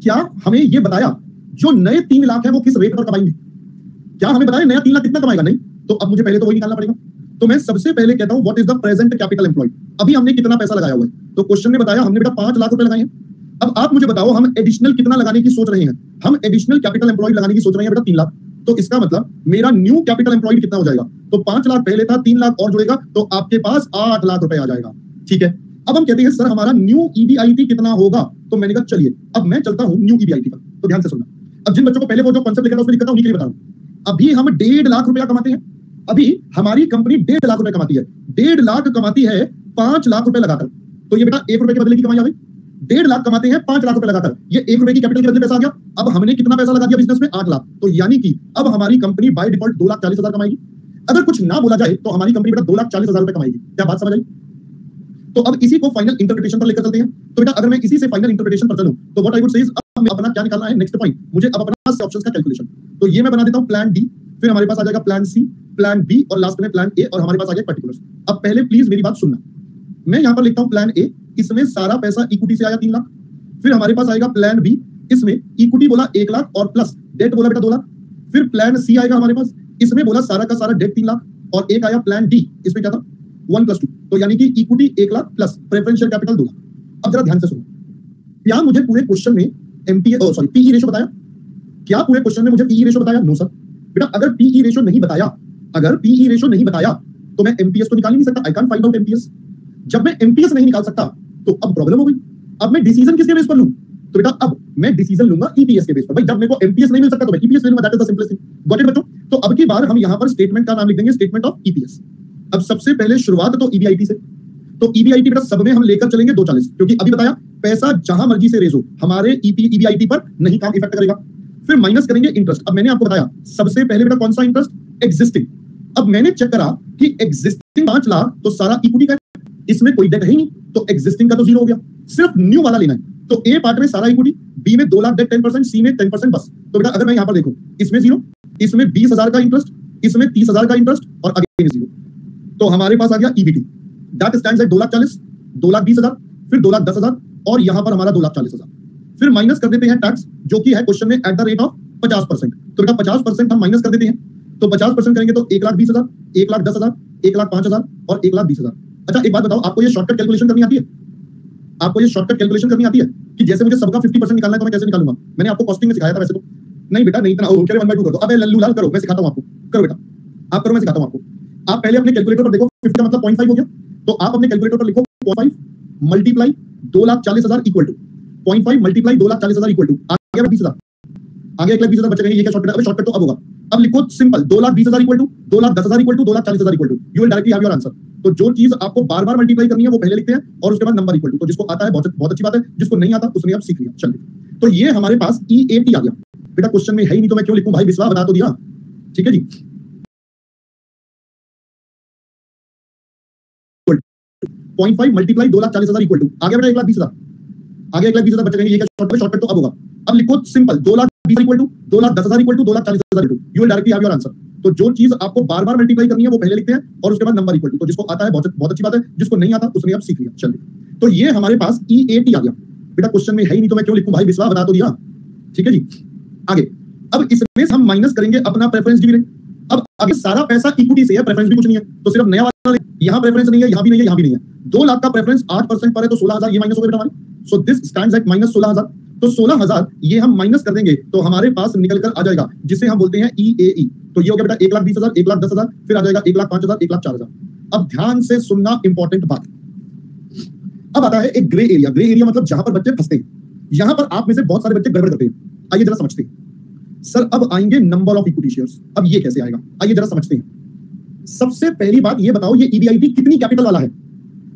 क्या हमें ये बताया जो नए 3 लाख है वो किस रेट पर कमाएंगे? क्या हमें बताया नया 3 लाख कितना कमाएगा? नहीं। तो अब मुझे पहले तो वही निकालना पड़ेगा। तो मैं सबसे पहले कहता हूं what is the present capital employed, अभी हमने कितना पैसा लगाया हुआ है। तो क्वेश्चन ने बताया हमने बेटा 5 लाख रुपए लगाए हैं। अब आप मुझे बताओ हम एडिशनल कितना लगाने की सोच रहे हैं? हम एडिशनल कैपिटल एम्प्लॉयड लगाने की सोच रहे हैं बेटा 3 लाख। तो इसका मतलब मेरा न्यू कैपिटल एम्प्लॉयड कितना हो जाएगा? तो 5 लाख पहले था, 3 लाख और जुड़ेगा, तो आपके पास 8 लाख रुपए आ जाएगा। ठीक है, अब हम कहते हैं सर हमारा न्यू ईबीआईटी कितना होगा? तो मैंने कहा चलिए अब मैं चलता हूं न्यू ईबीआईटी पर। तो ध्यान से सुनना, अब जिन बच्चों को पहले वो जो कांसेप्ट लिखा था उसमें दिक्कत था, उन्हीं के लिए बता रहा हूं। अभी हम 1.5 लाख रुपया कमाते हैं, अभी हमारी कंपनी 1.5 लाख रुपए कमाती है। 1.5 लाख कमाती है 5 लाख रुपए लगाकर। तो ये बेटा 1 रुपए के बदले की कमाई आ गई। 1.5 लाख कमाते हैं 5 लाख रुपए लगाकर, ये 1 रुपए की कैपिटल के बदले पैसा आ गया। अब हमने कितना पैसा लगा दिया बिजनेस में? 8 लाख। तो यानी कि अब हमारी कंपनी बाय डिफॉल्ट 2,40,000 कमाएगी। अगर कुछ ना बोला जाए तो हमारी कंपनी बेटा 2,40,000 रुपए कमाएगी। क्या बात समझ आई? तो अब इसी को फाइनल इंटरप्रिटेशन पर लेकर चलते हैं। तो बेटा अगर मैं इसी से फाइनल इंटरप्रिटेशन पर चलूं तो what I would say is, अब मैं अपना क्या निकालना है नेक्स्ट पॉइंट, मुझे अब अपना ऑप्शंस का कैलकुलेशन। तो ये मैं बना देता हूं प्लान डी, फिर हमारे पास आ जाएगा प्लान सी, प्लान बी और लास्ट में प्लान ए, और हमारे पास आ गया पर्टिकुलर्स। अब पहले प्लीज मेरी बात सुनना, मैं यहां पर लिखता हूं प्लान ए, इसमें सारा पैसा इक्विटी से आया 3 लाख। फिर हमारे पास आएगा प्लान बी, इसमें इक्विटी बोला 1 लाख और प्लस डेट बोला बेटा 2 लाख। फिर प्लान सी आएगा हमारे पास, इसमें बोला सारा का सारा डेट 3 लाख और एक आया प्लान डी, इसमें क्या था 1 + 2, तो यानी कि equity 1 lakh plus preferential capital 2 lakh. अब जरा ध्यान से सुनो, क्या मुझे पूरे क्वेश्चन में पीई रेशो बताया? क्या पूरे क्वेश्चन में मुझे पीई रेशो बताया? No sir. बेटा अगर पीई रेशो नहीं बताया, अगर पीई रेशो नहीं बताया तो मैं एमपीएस तो निकाल ही नहीं सकता। I can't find out MPS. जब मैं एमपीएस नहीं निकाल सकता तो अब प्रॉब्लम हो गई। अब मैं डिसीजन किसके बेस पर लूं? तो बेटा अब मैं डिसीजन लूंगा ईपीएस के बेस पर। भाई जब मेरे को एमपीएस नहीं मिल सकता तो मैं ईपीएस ले लूंगा। That is the simplest thing. Got it बच्चों? तो अब की बार हम यहां पर स्टेटमेंट का नाम लिख देंगे स्टेटमेंट ऑफ ईपीएस। अब सबसे पहले शुरुआत तो ईबीआईटी से। तो ईबीआईटी बेटा सब में हम लेकर चलेंगे 240, क्योंकि अभी बताया पैसा जहां मर्जी से रेज हो हमारे ईबीआईटी पर नहीं काम इफेक्ट करेगा। फिर माइनस करेंगे इंटरेस्ट। अब मैंने आपको बताया सबसे पहले बेटा कौन सा इंटरेस्ट? एग्जिस्टिंग। अब मैंने चेक करा कि एग्जिस्टिंग 5 लाख तो सारा इक्विटी का, इसमें कोई डेट है ही नहीं, तो एग्जिस्टिंग का तो 0 हो गया। सिर्फ न्यू वाला लेना है। तो ए पार्ट में सारा इक्विटी, बी में 2 लाख डेट 10%, सी में 10% बस। तो बेटा अगर मैं यहां पर देखूं, इसमें 0, इसमें 20,000 का इंटरेस्ट, इसमें 30,000 का इंटरेस्ट और अगेन 0। तो हमारे पास आ गया ईबीटी, दैट स्टैंड्स एट 2,40,000, 2,20,000, फिर 2,10,000 और यहां पर हमारा 2,40,000। फिर माइनस कर देते हैं टैक्स, जो कि है क्वेश्चन में एट द रेट ऑफ 50%। तो बेटा 50% हम माइनस कर देते हैं। तो 50% करेंगे तो 1,20,000, 1,10,000, 1,05,000 और 1,20,000। अच्छा एक बात बताओ, आपको ये शॉर्टकट कैलकुलेशन करनी आती है? आपको ये शॉर्टकट कैलकुलेशन करनी आती है कि जैसे मुझे सबका 50% निकालना है तो मैं कैसे निकालूंगा? मैंने आपको कॉस्टिंग में सिखाया था वैसे तो। नहीं बेटा नहीं इतना, ओके 1/2 कर दो। अबे लल्लू लाल करो, मैं सिखाता हूं आपको। करो बेटा, आप करो, मैं सिखाता हूं आपको। आप पहले अपने कैलकुलेटर पर देखो, 50 का मतलब 0.5 हो गया। तो आप अपने कैलकुलेटर पर लिखो 0.5 multiply 2,40,000 equal to 0.5 multiply 2,40,000 equal to आ गया 20,000, आगे 1,20,000 बच रहे हैं, ये क्या शॉर्टकट है? अबे शॉर्टकट तो अब होगा, अब लिखो simple 2,20,000 equal to 2,10,000 equal to 2,40,000 equal to, you will directly have your answer. तो जो चीज आपको बार बार मल्टीप्लाई करनी है वो पहले लिखते हैं और उसके बाद नंबर इक्वल टू, तो जिसको आता है बहुत बहुत अच्छी बात है, जिसको नहीं आता उसने अब सीख लिया। चलिए, तो ये हमारे पास EAT आ गया बेटा, क्वेश्चन में है ही नहीं तो मैं क्यों लिखूं भाई, विश्वास बता तो दिया। ठीक है जी, 0.5 मल्टीप्लाई 2,40,000 इक्वल टू आ गया बेटा 1,20,000, आगे 1,20,000 बच रहे हैं, ये क्या शॉर्टकट तो अब होगा, अब लिखो simple 2,20,000 equal to 2,10,000 equal to 2,40,000 equal to, you will directly have your answer. तो जो चीज आपको बार बार मल्टीप्लाई करनी है वो पहले लिखते हैं और उसके बाद नंबर इक्वल टू, तो जिसको आता है बहुत बहुत अच्छी बात है, जिसको नहीं आता उसने अब सीख लिया। चलिए, तो ये हमारे पास EAT आ गया बेटा, क्वेश्चन में है ही नहीं तो मैं क्यों लिखूं भाई, विश्वास बता तो दिया। ठीक है जी, आगे अब इसमें हम माइनस करेंगे अपना प्रेफरेंस डिविडेंड। अब आगे सारा पैसा इक्विटी से है, प्रेफरेंस भी कुछ नहीं है, तो सिर्फ नया वाला यहां प्रेफरेंस नहीं है, यहां भी नहीं है, यहां भी नहीं है। 2 लाख का प्रेफरेंस 8% पर है तो 16,000 ये माइनस हो गया हमारे, so this stands eight minus 16,000। तो 16,000 ये हम माइनस कर देंगे तो हमारे पास निकल कर आ जाएगा जिसे हम बोलते हैं EAE। तो ये हो गया बेटा 1,20,000, 1,10,000, फिर आ जाएगा 1,05,000, 1,04,000। अब ध्यान से सुनना, इंपॉर्टेंट बात। अब आता है एक ग्रे एरिया। ग्रे एरिया मतलब जहां पर बच्चे फंसते हैं, यहां पर आप में से बहुत सारे बच्चे गड़बड़ करते हैं। आइए जरा समझते हैं। सर अब आएंगे नंबर ऑफ इक्विटी शेयर्स, अब ये कैसे आएगा, आइए जरा समझते हैं। सबसे पहली बात ये बताओ, ये EBIT कितनी कैपिटल वाला है?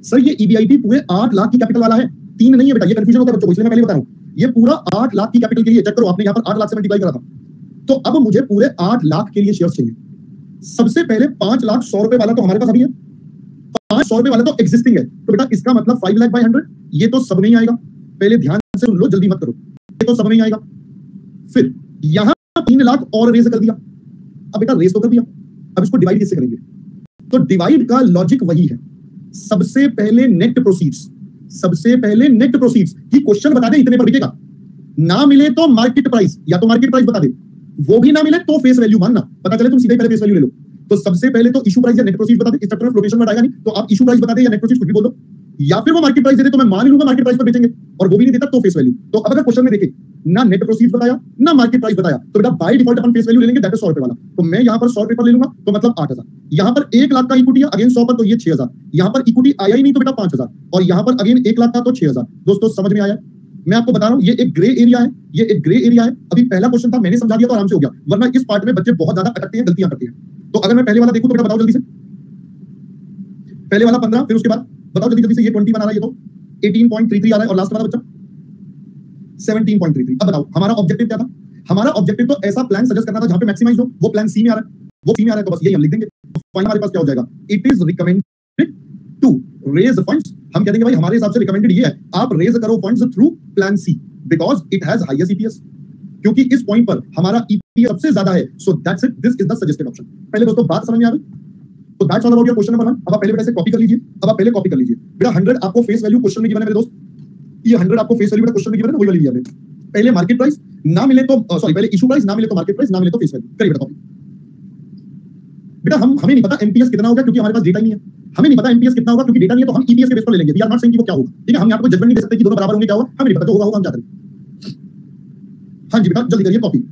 सर ये EBIT पूरे 8 लाख की कैपिटल वाला है, 3 नहीं है बेटा, ये कंफ्यूजन होता है बच्चों को, इसलिए मैं पहले बता रहा हूं। ये पूरा 8 लाख की कैपिटल के लिए, चेक करो आपने यहाँ पर 8 लाख से मल्टीप्लाई करा था, तो अब मुझे पूरे 8 लाख के लिए शेयर्स चाहिए। सबसे पहले 5,100,000 वाला तो हमारे पास अभी है, 500 वाला तो एग्जिस्टिंग है, तो बेटा इसका मतलब 5 लाख बाय 100, ये तो सब नहीं आएगा। पहले ध्यान से सुन लो, जल्दी मत करो, ये तो सब नहीं आएगा। फिर यहां 3 लाख और रेज कर दिया, अब बेटा रेज तो कर दिया, अब इसको डिवाइड किससे करेंगे? तो डिवाइड का लॉजिक वही है, सबसे पहले नेट प्रोसीड्स, सबसे पहले नेट प्रोसीड्स की क्वेश्चन बता दे इतने पर बिकेगा, ना मिले तो मार्केट प्राइस, या तो मार्केट प्राइस बता दे, वो भी ना मिले तो फेस वैल्यू मानना, पता चले तुम सीधे पहले फेस वैल्यू ले लो। तो सबसे पहले तो इशू प्राइस या नेट प्रोसीड्स बता दे, इस चैप्टर में फ्लोटेशन वर्ड आएगा नहीं, तो आप इशू प्राइस बता दे या नेट प्रोसीड्स कुछ भी बोल दो, या फिर वो मार्केट प्राइस दे दे तो मैं मान लूंगा मार्केट प्राइस पर बेचेंगे, और वो भी नहीं देता तो फेस वैल्यू। तो अब अगर क्वेश्चन में देखे ना नेट प्रोसीड्स बताया ना मार्केट प्राइस बताया, तो बेटा by default upon face value ले लेंगे, दैट इज 100 रुपए वाला। तो मैं यहां पर 100 रुपए पर ले लूंगा, तो मतलब 8,000। यहां पर 1 लाख का इक्विटी है, अगेन 100 पर तो ये 6,000। यहां पर इक्विटी आया ही नहीं तो बेटा 5,000, और यहां पर अगेन 1 लाख का तो 6,000। दोस्तों समझ में आया? मैं आपको बता रहा हूं ये एक ग्रे एरिया है, ये एक ग्रे एरिया है। अभी पहला क्वेश्चन था, मैंने समझा दिया तो आराम से हो गया, वरना इस पार्ट में बच्चे बहुत ज्यादा अटकते हैं, गलतियां करते हैं। तो अगर मैं पहले वाला देखूं तो बेटा बताओ जल्दी से, पहले वाला 15, फिर उसके बाद बताओ जल्दी जल्दी से, ये 20 बना रहा है, ये तो 18.33 आ रहा है, और लास्ट वाला बच्चा 17.33। अब बताओ हमारा ऑब्जेक्टिव क्या था? हमारा ऑब्जेक्टिव तो ऐसा प्लान सजेस्ट करना था जहां पे मैक्सिमाइज हो, वो प्लान सी में आ रहा है, वो सी में आ रहा है, तो बस यही हम लिख देंगे। फाइनल हमारे पास क्या हो जाएगा? It is recommended to raise funds, हम कह देंगे भाई हमारे हिसाब से रिकमेंडेड ये है, आप रेज करो funds through plan C, because it has highest EPS, क्योंकि इस पॉइंट पर हमारा EPS सबसे ज्यादा है, so that's it, this is the suggested option. पहले दोस्तों बात समझ में आ गई? तो that's all about your question number 1। अब आप पहले बेटा इसे कॉपी कर लीजिए, अब आप पहले कॉपी कर लीजिए बेटा। 100 आपको फेस वैल्यू क्वेश्चन में गिवन है मेरे दोस्त, ये 100 आपको फेस वैल्यू बेटा क्वेश्चन में गिवन है, वही वाली लिया हमने। पहले मार्केट प्राइस ना मिले तो सॉरी, पहले इशू प्राइस ना मिले तो मार्केट प्राइस, ना मिले तो फेस वैल्यू। करिए बेटा कॉपी। बेटा हमें नहीं पता MPS कितना होगा क्योंकि हमारे पास डेटा नहीं है, हमें नहीं पता MPS कितना होगा क्योंकि डेटा नहीं है, तो हम EPS के बेस पर ले लेंगे। वी आर नॉट सेइंग कि वो क्या होगा, ठीक है? हम यहां पे कोई जजमेंट नहीं दे सकते कि दोनों बराबर होंगे, क्या होगा हमें नहीं पता, जो होगा हम क्या करें। हां जी बेटा जल्दी करिए कॉपी।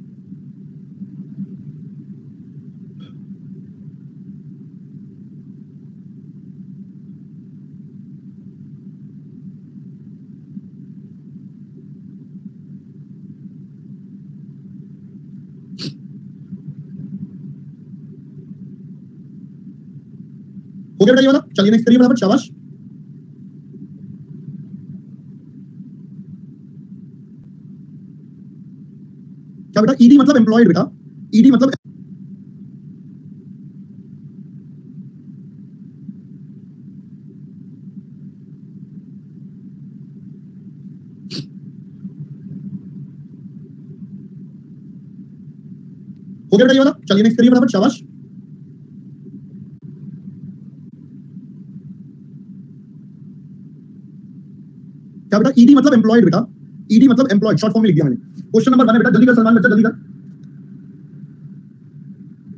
हो गया बेटा ये वाला, चलिए नेक्स्ट करिए बराबर, शाबाश। क्या बेटा? ED मतलब एम्प्लॉयड बेटा, ED मतलब हो गया बेटा ये वाला, चलिए नेक्स्ट करिए बराबर, शाबाश। क्या बेटा? ED मतलब एम्प्लॉयड बेटा, ED मतलब एम्प्लॉयड, शॉर्ट फॉर्म में लिख दिया मैंने। क्वेश्चन नंबर 1 है बेटा, जल्दी कर सलमान बच्चा, जल्दी कर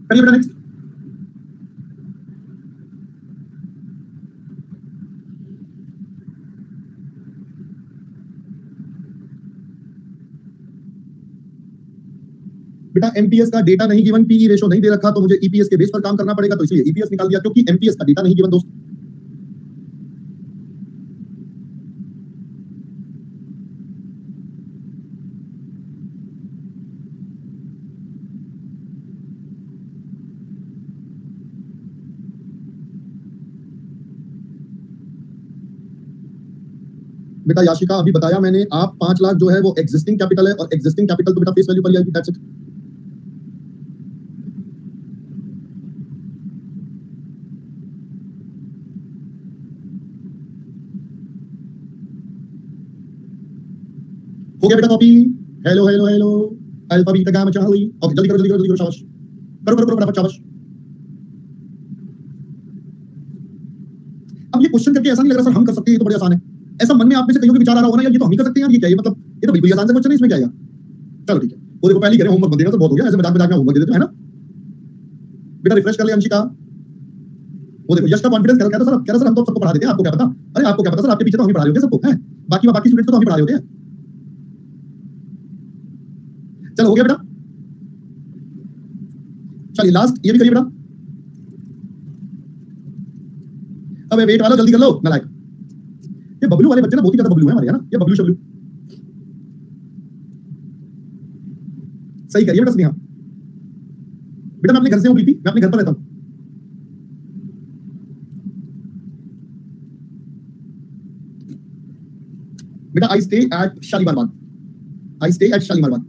करिए बेटा नेक्स्ट। बेटा MPS का डेटा नहीं गिवन, PE रेशो नहीं दे रखा, तो मुझे EPS के बेस पर काम करना पड़ेगा, तो इसलिए EPS निकाल दिया, क्योंकि MPS का डेटा नहीं गिवन दोस्त। बेटा याशिका अभी बताया मैंने, आप 5 लाख जो है वो एग्जिस्टिंग कैपिटल है और एग्जिस्टिंग कैपिटल तो बेटा फेस वैल्यू पर ही आएगी, दैट्स इट। हो गया बेटा copy? Hello hello hello, alpha beta gamma Charlie. Okay जल्दी करो जल्दी करो जल्दी करो, शाबाश, करो करो करो फटाफट, शाबाश। अब ये क्वेश्चन करके ऐसा नहीं लग रहा सर हम कर सकते हैं, ये तो बड़ी आसान है। ऐसा मन में आप में से कईयों के विचार आ रहा होगा ना, यार ये तो हम ही कर सकते हैं यार, ये क्या है मतलब, ये तो बिल्कुल आसान सा क्वेश्चन है, इसमें क्या आएगा। चलो ठीक है, वो देखो पहले ही कह रहे हैं होमवर्क मत देना, तो बहुत हो गया, ऐसे मजाक मजाक में होमवर्क दे देते हैं ना। बेटा रिफ्रेश कर ले अंशिका। वो देखो यश का कॉन्फिडेंस कह रहा था सर हम तो सबको पढ़ा देते हैं, आपको क्या पता। अरे आपको क्या पता सर, आपके पीछे तो हम ही पढ़ा रहे होते हैं सबको, हैं बाकी स्टूडेंट्स तो हम ही पढ़ा रहे होते हैं। चलो हो गया बेटा, चलिए लास्ट ये भी करिए बेटा। अबे वेट वाला जल्दी कर लो नालायक। ये बबलू वाले बच्चे ना बहुत ही ज्यादा बबलू है हमारे, है ना, ये बबलू शबलू। सही करिए बेटा स्नेहा। बेटा मैं अपने घर से हूं प्रीति, मैं अपने घर पर रहता हूं। बेटा I stay at Shalimar Bagh, I stay at Shalimar Bagh.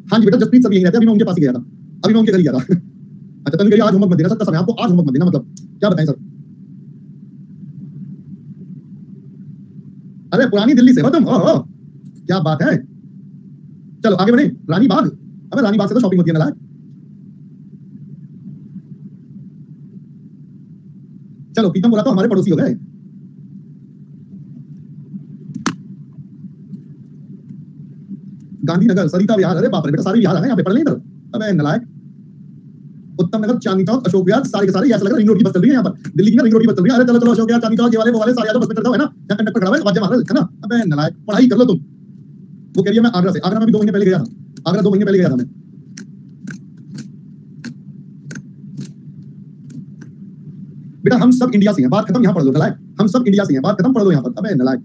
हाँ जी बेटा जसप्रीत सर यहीं रहते हैं, अभी मैं उनके पास ही गया था, अभी मैं उनके घर ही गया था। अच्छा तभी आज होमवर्क मत देना सर, कसम है आपको आज होमवर्क मत देना, मतलब क्या बताएं सर। अरे पुरानी दिल्ली से हो तुम, ओह क्या बात है। चलो आगे बढ़े, रानी बाग। अबे रानी बाग से तो शॉपिंग होती है ना। चलो पीतम बोला तो हमारे पड़ोसी हो गए। गांधीनगर, सरिता विहार, अरे बाप रे बेटा सारे विहार है यहाँ पे, पढ़ लें इधर। अबे नालायक। उत्तम नगर, चांदनी चौक, अशोक विहार, सारे के सारे ऐसा लग रहा है रिंग रोड की बस चल रही है यहाँ पर, दिल्ली की ना रिंग रोड की बस चल रही है। अरे चलो चलो अशोक विहार, चांदनी चौक, ये वाले वो वाले सारे आ जाओ, बस में चढ़ जाओ, है ना, यहाँ कंडक्टर खड़ा है आवाज मार रहा है ना। अबे नालायक पढ़ाई कर लो तुम। वो कह रही है मैं आगरा से, आगरा में भी 2 महीने पहले गया था, आगरा 2 महीने पहले गया था मैं। बेटा हम सब इंडिया से हैं, बात खत्म, यहाँ पढ़ लो नालायक, हम सब इंडिया से हैं, बात खत्म, पढ़ लो यहाँ पर। अबे नालायक।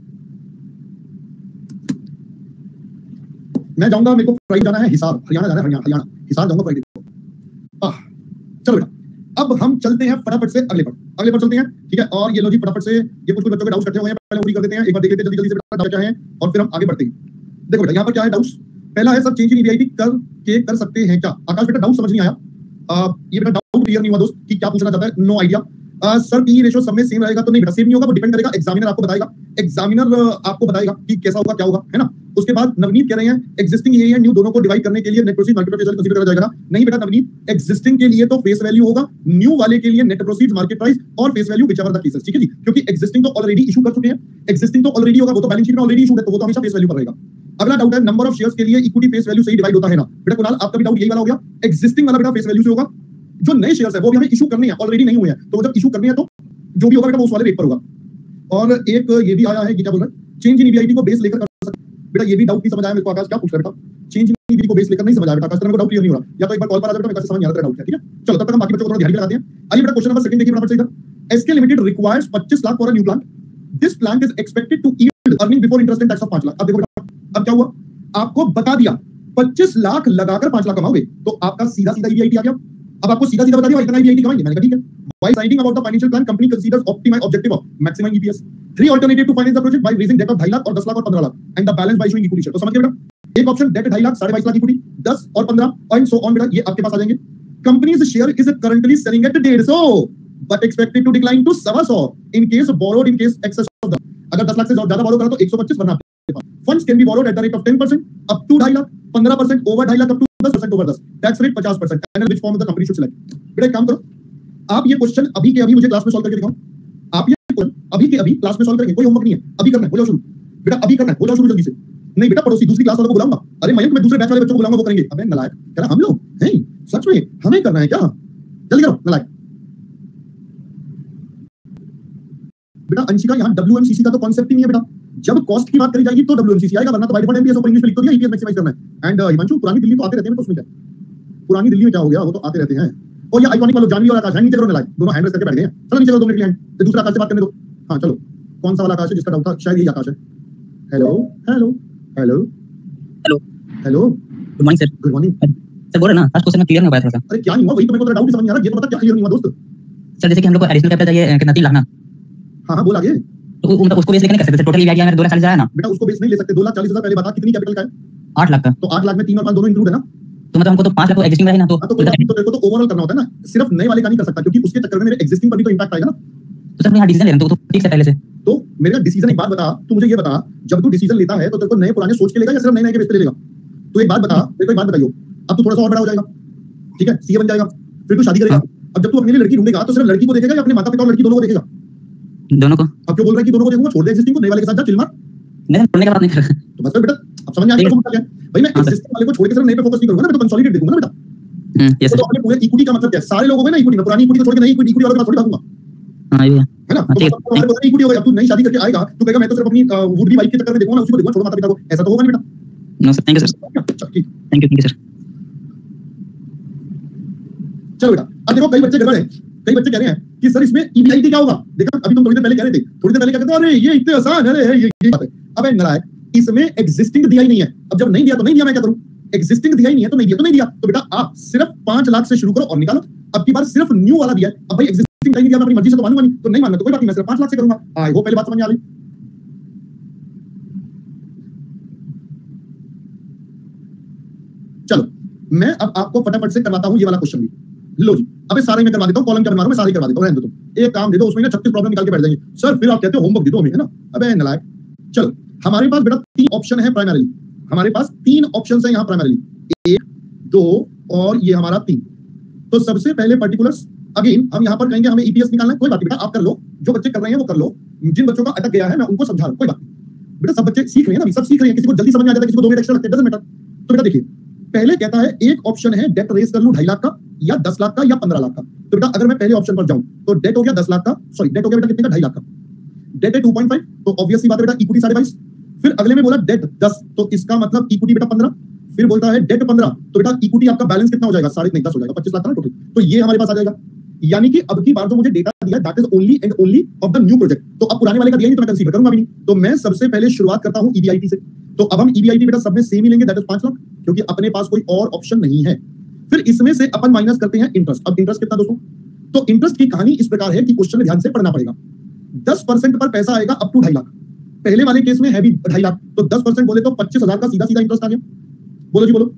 मैं जाऊंगा, मेरे को फ्राइडे जाना है हिसार, हरियाणा जाना है, हरियाणा हिसार जाऊंगा फ्राइडे को। चलो बेटा अब हम चलते हैं फटाफट से अगले पर चलते हैं, ठीक है। और ये लो जी फटाफट से, ये कुछ बच्चों के डाउट्स इकट्ठे हुए हैं, पहले पूरी कर देते हैं, एक बार देख लेते हैं जल्दी जल्दी से डाउट क्या है, और फिर हम आगे बढ़ते हैं। देखो बेटा यहाँ पर क्या है डाउट्स। पहला है सर चेंज इन ईवीआईटी कर सकते हैं क्या। आकाश बेटा डाउट समझ नहीं आया, ये बेटा डाउट क्लियर नहीं हुआ दोस्त कि क्या पूछना चाहता है, no idea. Sir P ratio सब में सेम रहेगा तो नहीं बेटा, सेम नहीं होगा, वो डिपेंड करेगा, एग्जामिनर आपको बताएगा, एग्जामिनर आपको बताएगा कि कैसा होगा क्या होगा, है ना। उसके बाद नवनीत कह रहे हैं एक्जिस्टिंग ये है न्यू दोनों को डिवाइड करने के लिए net proceed market price consider करा जाएगा। नहीं बेटा नवनीत, एक्जिस्टिंग के लिए तो फेस वैल्यू होगा, न्यू वाले के लिए नेट प्रोसीड मार्केट प्राइस और face value whichever the cases, ठीक है जी, क्योंकि एक्जिस्टिंग तो ऑलरेडी इशू कर चुके हैं, एक्जिस्टिंग तो ऑलरेडी होगा, वो तो बैलेंस शीट में ऑलरेडी इशू है, तो वो तो हमेशा फेस वैल्यू पर रहेगा। अगला डाउट है नंबर ऑफ शेयर्स के लिए इक्विटी फेस वैल्यू से ही डिवाइड होता है ना। बेटा कुणाल आपका भी डाउट यही वाला हो गया, एक्जिस्टिंग वाला बेटा फेस वैल्यू से होगा, जो नए शेयर्स है वो भी हमें इशू करने हैं, ऑलरेडी नहीं हुए हैं, तो जब इशू करने हैं तो जो भी होगा बेटा वो उस वाले रेट पर होगा। और एक ये भी आया है कि क्या बोल रहा है, चेंज इन ईवीआईटी को बेस लेकर कर सकते। बेटा ये भी डाउट नहीं समझ आया मेरे को, आकाश क्या पूछ रहा है बेटा, चेंज इन ईवीआईटी को बेस लेकर नहीं समझ आया बेटा आकाश, तेरे को डाउट क्लियर नहीं हो रहा, या तो एक बार कॉल पर आ जाओ बेटा, मेरे को समझ नहीं आ रहा डाउट है, ठीक है। चलो तब तक हम बाकी बच्चों को थोड़ा ध्यान लगाते हैं। आइए बेटा क्वेश्चन नंबर सेकंड देखिए फटाफट से इधर। SK limited requires 25 lakh for a new plant, this plant is expected to yield earning before interest and tax of 5 lakh. अब देखो बेटा अब क्या हुआ, आपको बता दिया 25 लाख लगाकर 5 लाख कमाओगे, तो आपका सीधा सीधा ईवीआईटी आ गया। अब आपको सीधा सीधा बता दिया इतना ईवीआईटी कमाएंगे, मैंने कहा ठीक है। While writing about the financial plan, company considers optimized objective of maximum EPS. 3 alternative to finance the project by raising debt of 2.5 lakh और 10 लाख और 15 lakh, and the balance by issuing equity share. तो समझ गए बेटा, एक option debt 2.5 lakh 22.5 lakh equity, 10 और 15 और so on बेटा, ये आपके पास आ जाएंगे। Company's share is currently selling at 150, but expected to decline to 125 in case borrowed in case excess of the, अगर 10 लाख से ज्यादा borrow करा तो 125 वरना आपके पास। Funds can be borrowed at the rate of 10% up to 2.5 lakh, 15% over 2.5 lakh up to 10% over 10, tax rate 50%, and which form of the company should select। बेटा एक काम करो, आप ये क्वेश्चन अभी के अभी मुझे क्लास में सॉल्व करके दिखाओ, आप ये क्वेश्चन अभी के अभी क्लास में सॉल्व करेंगे, कोई होमवर्क नहीं है, अभी करना है, हो जाओ शुरू बेटा, अभी करना है, हो जाओ शुरू जल्दी से। नहीं बेटा पड़ोसी दूसरी क्लास वालों को बुलाऊंगा, अरे मयंक मैं दूसरे बैच वाले बच्चों को बुलाऊंगा, वो करेंगे। अबे नालायक, कह रहा हम लोग हैं सच में हमें करना है क्या, जल्दी करो नालायक। बेटा अंशिका यहाँ WMCC का तो कॉन्सेप्ट ही नहीं है बेटा, जब कॉस्ट की बात करी जाएगी तो WMCC आएगा, वरना तो बाय डिफॉल्ट एमपीएस ऊपर इंग्लिश में लिख तो दिया ईपीएस मैक्सिमाइज करना है। एंड हिमांशु पुरानी दिल्ली तो आते रहते हैं, तो उसमें क्या पुरानी दिल्ली में क्या हो गया, वो तो आते रहते हैं। और ये आइकॉनिक वालों जानवी और आकाश है, नीचे करो नालायक, दोनों हैंड रेस करके बैठ गए हैं। चलो नीचे करो 2 मिनट के लिए, तो दूसरा आकाश से बात करने दो। हाँ चलो, कौन सा वाला आकाश है जिसका डाउट था, शायद यही आकाश है। Hello hello hello hello hello, good morning sir. Good morning sir बोल रहे ना आज क्वेश्चन क्लियर नहीं हुआ थोड़ा सा। अरे क्या नहीं हुआ, वही तो मेरे को डाउट ही समझ नहीं आ रहा, ये तो पता क्या क्लियर नहीं हुआ दोस्त। सर जैसे कि हम लोग को एडिशनल कैपिटल चाहिए कितना 3 लाख ना, हाँ हाँ बोल आगे। तो मतलब उसको बेस लेके नहीं कर सकते, टोटल ईआईटी मेरा 2 लाख 40 हजार है ना। बेटा उसको बेस नहीं ले सकते, 2,40,000 पहले बता कितनी कैपिटल का है? 8 लाख का। तो 8 लाख में 3 और 5 दोनों इंक्लूड है ना। तो मतलब हमको तो 5 लाख तो एग्जिस्टिंग रहेगा ना, तो तो तेरे को तो ओवरऑल करना होता है ना, सिर्फ नए वाले का नहीं कर सकता, क्योंकि उसके चक्कर में मेरे एग्जिस्टिंग पर भी तो इंपैक्ट आएगा ना। तो सर मैं यहाँ डिसीजन ले रहा हूँ तो ठीक है पहले से। तो मेरा डिसीजन, एक बात बता, तू मुझे ये बता, जब तू डिसीजन लेता है तो तेरे को नए पुराने सोच के लेगा या सिर्फ नए नए के बेस पे लेगा? तू एक बात बता, मेरे को एक बात बताइयो, अब तू थोड़ा सा और बड़ा हो जाएगा, ठीक है, सीए बन जाएगा, फिर तू शादी करेगा। अब जब तू अपने लिए लड़की ढूंढेगा तो सिर्फ लड़की को देखेगा या अपने माता पिता और लड़की दोनों को देखेगा? दोनों को। अब क्यों बोल रहा है कि दोनों को देखूंगा? छोड़ दे एग्जिस्टिंग को, नए वाले के साथ जा, चिल मार। नहीं छोड़ने का बात नहीं कर रहा। तो बस बेटा अब समझ में आ गया भाई, मैं एग्जिस्टिंग वाले को छोड़ के सिर्फ नए पे फोकस नहीं करूंगा ना, मैं तो कंसोलिडेट देखूंगा ना बेटा। यस तो अपने पूरे इक्विटी का मतलब क्या है? सारे लोगों में ना इक्विटी, पुरानी इक्विटी को छोड़ के नई इक्विटी वालों के पास थोड़ी भागूंगा, हां ये है ना। तो हमारे पास इक्विटी हो गई, अब तू नई शादी करके आएगा, तू कहेगा मैं तो सिर्फ अपनी वुड बी वाइफ के चक्कर में देखूंगा ना, उसी को देखूंगा, छोड़ माता पिता को, ऐसा तो होगा नहीं बेटा। No sir, thank you sir, thank you sir. चलो बेटा, अब देखो कई बच्चे गड़बड़ हैं, कई बच्चे कह रहे हैं कि सर इसमें ईबीआईटी क्या होगा? देखा अभी तुम थोड़ी देर पहले कह रहे थे, थोड़ी देर पहले कहते थे अरे ये इतने आसान है, अरे ये बात है। अबे नालायक, इसमें एग्जिस्टिंग दिया ही नहीं है। अब जब नहीं दिया तो नहीं दिया, मैं क्या करूं? एग्जिस्टिंग दिया ही नहीं है तो नहीं दिया तो नहीं दिया। तो बेटा आप सिर्फ 5 लाख से शुरू करो और निकालो। अब की बार सिर्फ न्यू वाला दिया है, अब भाई एग्जिस्टिंग नहीं दिया, मैं अपनी मर्जी से तो मानूंगा नहीं, तो नहीं मानना तो कोई बात नहीं, मैं सिर्फ 5 लाख से करूंगा। आई होप पहले बात समझ में आ गई। चलो मैं अब आपको फटाफट से करवाता हूं ये वाला क्वेश्चन भी। लो जी, अबे सारे मैं करवा देता हूं, कॉलम क्या बनवा रहा हूं मैं सारे करवा देता हूं, रहने दो तुम। एक काम दे दो, उसमें ना 36 प्रॉब्लम निकाल के बैठ जाएंगे। सर फिर आप कहते हो होमवर्क दे दो हमें, है ना। अबे नालायक, चलो हमारे पास बेटा 3 ऑप्शन है प्राइमरीली, हमारे पास 3 ऑप्शंस है यहां प्राइमरीली, 1 2 और ये हमारा 3। तो सबसे पहले पर्टिकुलर्स, अगेन हम यहां पर कहेंगे हमें ईपीएस निकालना है, कोई बात नहीं बेटा आप कर लो, जो बच्चे कर रहे हैं वो कर लो। जिन बच्चों का अटक गया है मैं उनको समझा रहा हूं, कोई बात नहीं बेटा, सब बच्चे सीख रहे हैं ना, सब सीख रहे हैं, किसी को जल्दी समझ में आ जाता है, किसी को 2 मिनट एक्स्ट्रा लगते हैं, डजंट मैटर। तो बेटा देखिए, पहले कहता है एक ऑप्शन है डेट रेस कर लूं 2.5 लाख का या 10 लाख का या 15 लाख का। तो बेटा अगर मैं पहले ऑप्शन पर जाऊं तो डेट हो गया 10 लाख का, सॉरी डेट हो गया बेटा कितने का? 2.5 लाख का। डेट है 2.5, तो ऑब्वियस सी बात है बेटा इक्विटी 22.5। फिर अगले में बोला डेट 10, तो इसका मतलब इक्विटी बेटा 15। फिर बोलता है डेट 15, तो बेटा इक्विटी आपका बैलेंस कितना हो जाएगा? 10.5 हो जाएगा, 25 लाख का ना टोटल। तो ये हमारे पास आ जाएगा, यानी कि अब की बार जो मुझे डेटा दिया that is only and only of the new project. तो अब पुराने वाले का दिया नहीं तो मैं कंसीडर करूंगा भी नहीं। तो मैं सबसे पहले शुरुआत करता हूं ईबीआईटी से। तो अब हम ईबीआईटी बेटा सब में सेम ही लेंगे, दैट इज 5 लाख, क्योंकि अपने पास कोई और ऑप्शन नहीं है। फिर इसमें से अपन माइनस करते हैं इंटरेस्ट। अब इंटरेस्ट कितना दोस्तों? तो इंटरेस्ट की कहानी इस प्रकार है कि क्वेश्चन में ध्यान से पढ़ना पड़ेगा। 10% पर पैसा आएगा अप टू 2.5 लाख। पहले वाले केस में है भी 2.5 लाख, तो 10% बोले तो 25,000 का सीधा सीधा इंटरेस्ट आ गया। बोलो जी बोलो।